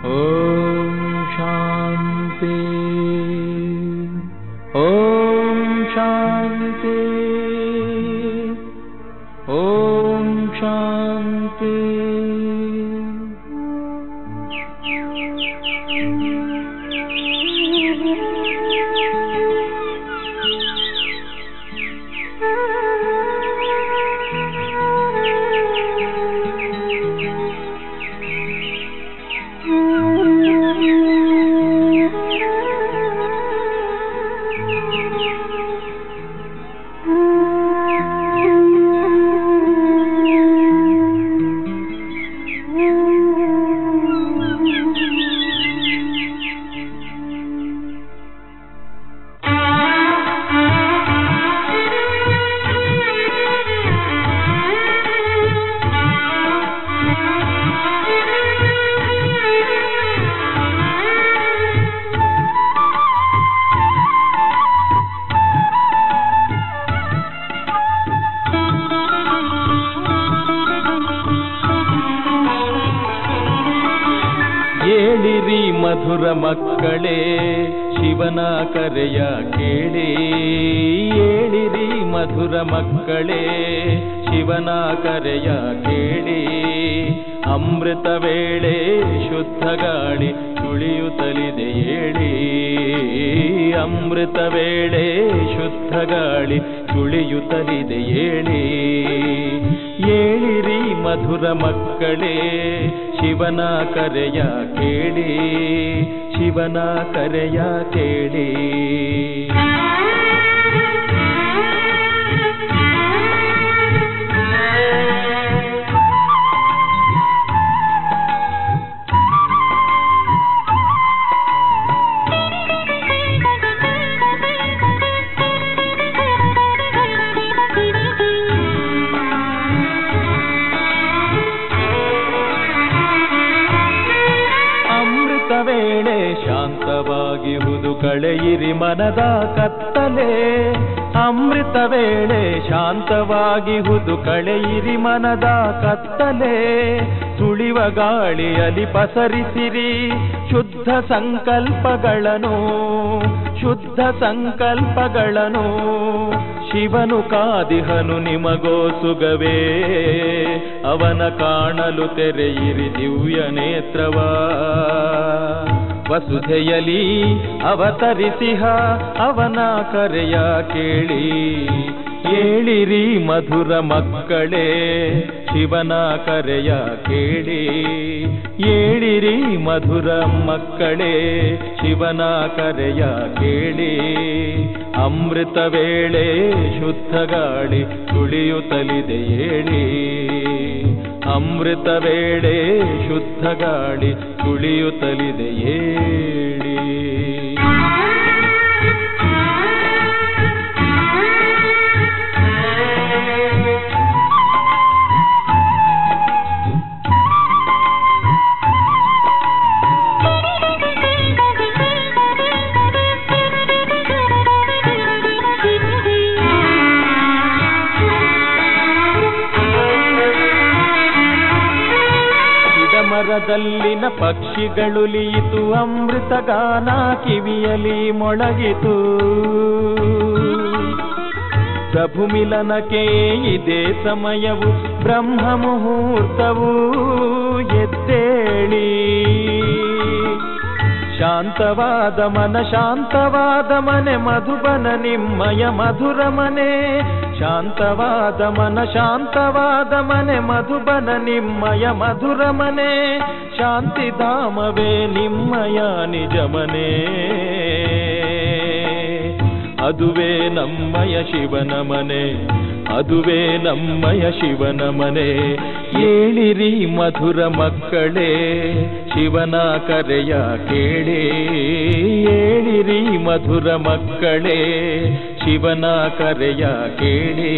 S2: ಓಂ ಶಾಂತಿ ಓಂ ಶಾಂತಿ ಓಂ ಶಾಂತಿ. ಏಳಿರಿ ಮಧುರ ಮಕ್ಕಳೇ ಶಿವನ ಕರೆಯ ಕೇಳಿ, ಏಳಿರಿ ಮಧುರ ಮಕ್ಕಳೇ ಶಿವನ ಕರೆಯ ಕೇಳಿ. ಅಮೃತ ವೇಳೆ ಶುದ್ಧ ಗಾಳಿ ತುಳಿಯುತ್ತಲಿದೆ ಏಳಿ, ಅಮೃತ ವೇಳೆ ಶುದ್ಧ ಗಾಳಿ ತುಳಿಯುತ್ತಲಿದೆ ಏಳಿ. ಏಳಿರಿ ಮಧುರ ಮಕ್ಕಳೇ ಶಿವನ ಕರೆಯ ಕೇಳಿ, ಶಿವನ ಕರೆಯ ಕೇಳಿ. ವೇಳೆ ಶಾಂತವಾಗಿಹುದು ಕಳೆಯಿರಿ ಮನದ ಕತ್ತಲೆ, ಅಮೃತ ವೇಳೆ ಶಾಂತವಾಗಿಹುದು ಕಳೆಯಿರಿ ಮನದ ಕತ್ತಲೆ. ಸುಳಿವ ಗಾಳಿಯಲ್ಲಿ ಪಸರಿಸಿರಿ ಶುದ್ಧ ಸಂಕಲ್ಪಗಳನ್ನು, ಶುದ್ಧ ಸಂಕಲ್ಪಗಳನ್ನು. ಶಿವನು ಕಾದಿಹನು ನಿಮಗೋಸುಗವೇ, ಅವನ ಕಾಣಲು ತೆರೆಯಿರಿ ದಿವ್ಯ ನೇತ್ರವ. ವಸುಧೆಯಲಿ ಅವತರಿಸಿಹ ಅವನ ಕರೆಯ ಕೇಳಿ, ಏಳಿರಿ ಮಧುರ ಮಕ್ಕಳೇ ಶಿವನ ಕರೆಯ ಕೇಳಿ. ಏಳಿರಿ ಮಧುರ ಮಕ್ಕಳೇ ಶಿವನ ಕರೆಯ ಕೇಳಿ. ಅಮೃತ ವೇಳೆ ಶುದ್ಧ ಗಾಳಿ ತುಳಿಯುತ್ತಲಿದೆ ಏಳಿ, ಅಮೃತ ವೇಳೆ ಶುದ್ಧ ಗಾಳಿ ತುಳಿಯುತ್ತಲಿದೆ ಏಳಿ. ಮರದಲ್ಲಿನ ಪಕ್ಷಿಗಳುಲಿಯಿತು, ಅಮೃತ ಗಾನ ಕಿವಿಯಲಿ ಮೊಳಗಿತು. ಪ್ರಭು ಮಿಲನಕ್ಕೆ ಇದೇ ಸಮಯವು, ಬ್ರಹ್ಮ ಮುಹೂರ್ತವು ಎದ್ದೇಳಿ. ಶಾಂತವಾದ ಮನ ಶಾಂತವಾದ ಮನೆ ಮಧುಬನ ನಿಮ್ಮಯ ಮಧುರ ಮನೆ. ಶಾಂತವಾದ ಮನ ಶಾಂತವಾದ ಮನೆ ಮಧುಬನ ನಿಮ್ಮಯ ಮಧುರ ಮನೆ. ಶಾಂತಿಧಾಮವೇ ನಿಮ್ಮಯ ನಿಜ ಮನೆ, ಅದುವೇ ನಮ್ಮಯ ಶಿವನ ಮನೆ, ಅದುವೇ ನಮ್ಮಯ ಶಿವನ ಮನೆ. ಏಳಿರಿ ಮಧುರ ಮಕ್ಕಳೇ ಶಿವನ ಕರೆಯ ಕೇಳಿ, ಏಳಿರಿ ಮಧುರ ಮಕ್ಕಳೇ ಶಿವನ ಕರೆಯ ಕೇಳಿ.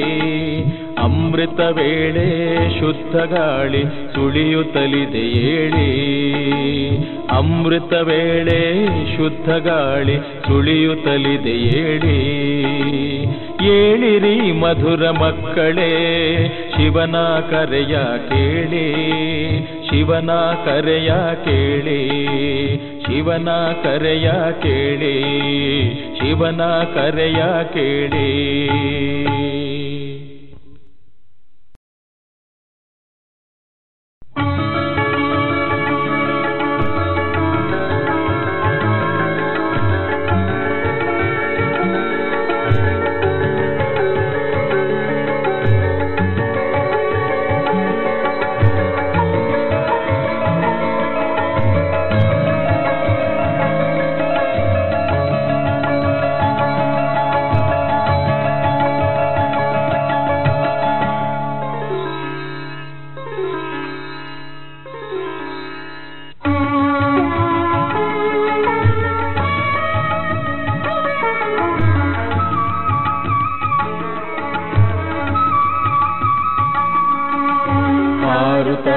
S2: ಅಮೃತ ವೇಳೆ ಶುದ್ಧ ಗಾಳಿ ಸುಳಿಯುತ್ತಲಿದೆ ಏಳಿ, ಅಮೃತ ವೇಳೆ ಶುದ್ಧ ಗಾಳಿ ಸುಳಿಯುತ್ತಲಿದೆ ಏಳಿ. ಏಳಿರಿ ಮಧುರ ಮಕ್ಕಳೇ ಶಿವನ ಕರೆಯ ಕೇಳಿ, ಶಿವನ ಕರೆಯ ಕೇಳಿ, ಶಿವನ ಕರೆಯ ಕೇಳಿ, ಶಿವನ ಕರೆಯ ಕೇಳಿ.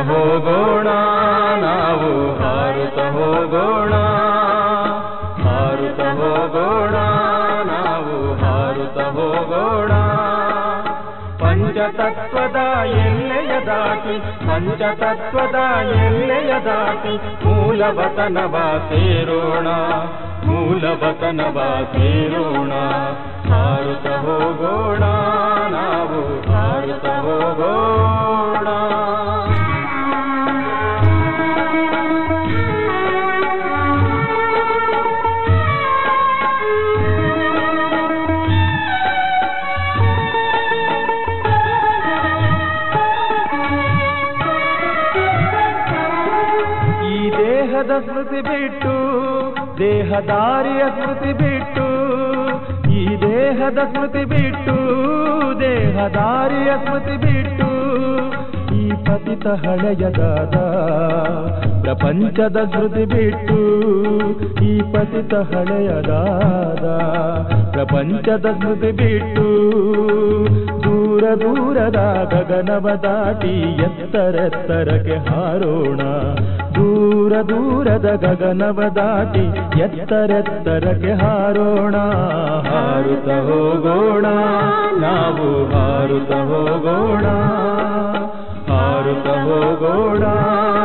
S2: ಹೋಗೋಣ ನಾವು, ಹಾರುತ್ತ ಹೋಗೋಣ, ಹಾರುತ್ತ ಹೋಗೋಣ ನಾವು, ಹಾರುತ್ತ ಹೋಗೋಣ. ಪಂಚತತ್ವದ ಎಲ್ಲೆಯ ದಾಟಿ, ಪಂಚತತ್ವದ ಎಲ್ಲೆಯ ದಾಟಿ, ಮೂಲವತನವ ಸೇರೋಣ, ಮೂಲವತನವ ಸೇರೋಣ. ಹಾರುತ್ತ ಹೋಗೋಣ ನಾವು, ಹಾರುತ್ತ ಹೋಗೋಣ. ದೇಹದ ಸ್ಮೃತಿ ಬಿಟ್ಟು, ದೇಹದಾರಿಯ ಸ್ಮೃತಿ ಬಿಟ್ಟು, ಈ ದೇಹದ ಸ್ಮೃತಿ ಬಿಟ್ಟು, ದೇಹದಾರಿಯ ಸ್ಮೃತಿ ಬಿಟ್ಟು, ಈ ಪತಿತ ಹಳೆಯದಾದ ಪ್ರಪಂಚದ ಸ್ಮೃತಿ ಬಿಟ್ಟು, ಈ ಪತಿತ ಹಳೆಯದಾದ ಪ್ರಪಂಚದ ಸ್ಮೃತಿ ಬಿಟ್ಟು, ದೂರ ದೂರದ ಗಗನವ ದಾಟಿ ಎತ್ತರೆತ್ತರಕ್ಕೆ ಹಾರೋಣ, ದೂರ ದೂರದ ಗಗನವ ದಾಟಿ ಎತ್ತರೆತ್ತರಕ್ಕೆ ಹಾರೋಣ. ಹಾರುತ್ತ ಹೋಗೋಣ ನಾವು, ಹಾರುತ್ತ ಹೋಗೋಣ, ಹಾರುತ್ತ ಹೋಗೋಣ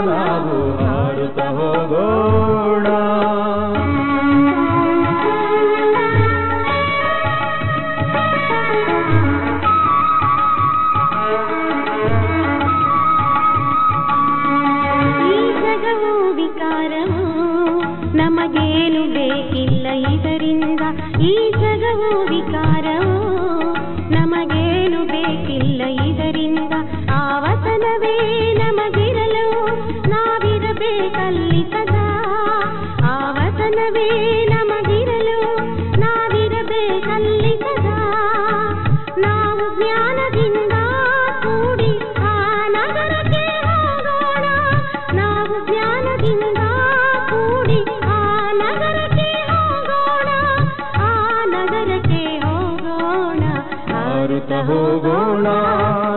S2: ನಾವು, ಹಾರುತ್ತ ಹೋಗೋಣ.
S3: ನಮಗೇನು ಬೇಕಿಲ್ಲ ಇದರಿಂದ, ಈ ಜಗವು ವಿಕಾರವು, ನಮಗೇನು ಬೇಕಿಲ್ಲ ಇದರಿಂದ. ಆವತನವೇ ನಮಗಿರಲು ನಾವಿರಬೇಕಲ್ಲಿ ಸದಾ, ಆವತನವೇ ನಮಗಿರಲು ನಾವಿರಬೇಕಲ್ಲಿ ಸದಾ. ನಾವು ಜ್ಞಾನದಿಂದ ಕೂಡಿ ಆ ನಗರಕ್ಕೆ ಹೋಗೋಣ, ನಾವು ಜ್ಞಾನದಿಂದ ಕೂಡಿ ಆ ನಗರಕ್ಕೆ ಹೋಗೋಣ, ಆ ನಗರಕ್ಕೆ ಹೋಗೋಣ.
S2: ಹಾರುತ್ತ ಹೋಗೋಣ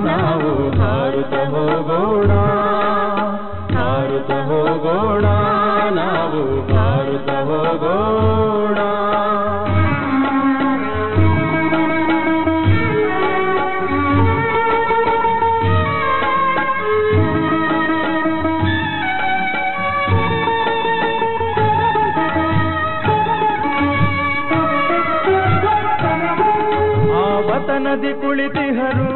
S2: ನಾವು, ಹಾರುತ್ತ ಹೋಗೋಣ, ಹಾರುತ್ತ ಹೋಗೋಣ ನಾವು, ಹಾರುತ್ತ ಹೋಗೋಣ. ಆವತನದಿ ಕುಳಿತಿಹರು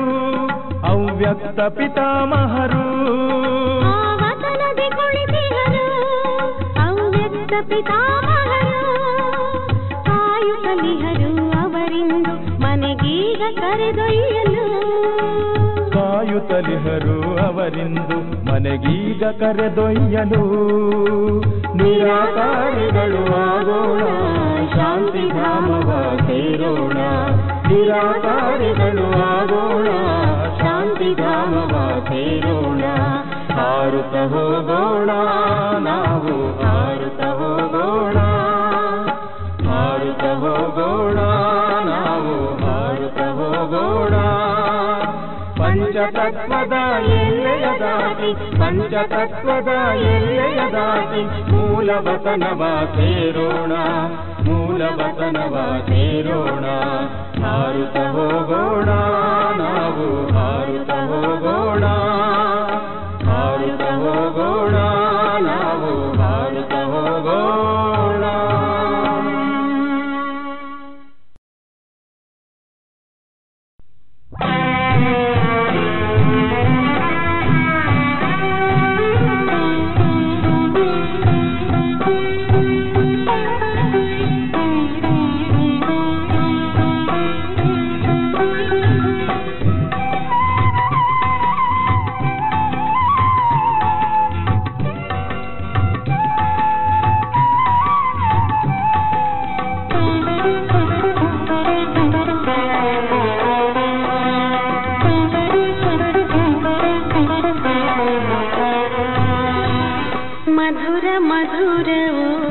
S2: ಅವ್ಯಕ್ತ ಪಿತಾಮಹರು,
S3: ಆವತನದಿ ಕುಳಿತಿಹರು ಅವ್ಯಕ್ತ ಪಿತಾಮಹರು. ಕಾಯುತ್ತಲಿಹರು ಅವರಿಂದು ಮನೆಗೀಗ ಕರೆದೊಯ್ಯಲು,
S2: ಕಾಯುತ್ತಲಿಹರು ಅವರಿಂದು ಮನೆಗೀಗ ಕರೆದೊಯ್ಯಲು. ನಿರಾಕಾರಿಗಳು ಆಗೋಣ, ಶಾಂತಿಧಾಮವ ಸೇರೋಣ, ನಿರಾಕಾರಿಗಳು ಆಗೋಣ, ಶಾಂತಿಧಾಮವ ಸೇರೋಣ. ಹಾರುತ್ತ ಹೋಗೋಣ ನಾವು, ಹಾರುತ್ತ ಹೋಗೋಣ, ಹಾರುತ್ತ ಹೋಗೋಣ ನಾವು, ಹಾರುತ್ತ ಹೋಗೋಣ. ಪಂಚತತ್ವದ ಎಲ್ಲೆಯ ದಾಟಿ, ಪಂಚತತ್ವದ ಎಲ್ಲೆಯ ದಾಟಿ, ಮೂಲವತನವ ಸೇರೋಣ, ಮೂಲವತನವ ಸೇರೋಣ. ಹಾರುತ್ತ ಹೋಗೋಣ ನಾವು, ಹಾರುತ್ತ ಹೋಗೋಣ, ಹಾರುತ್ತ ಹೋಗೋಣ
S3: ದೂರವೋ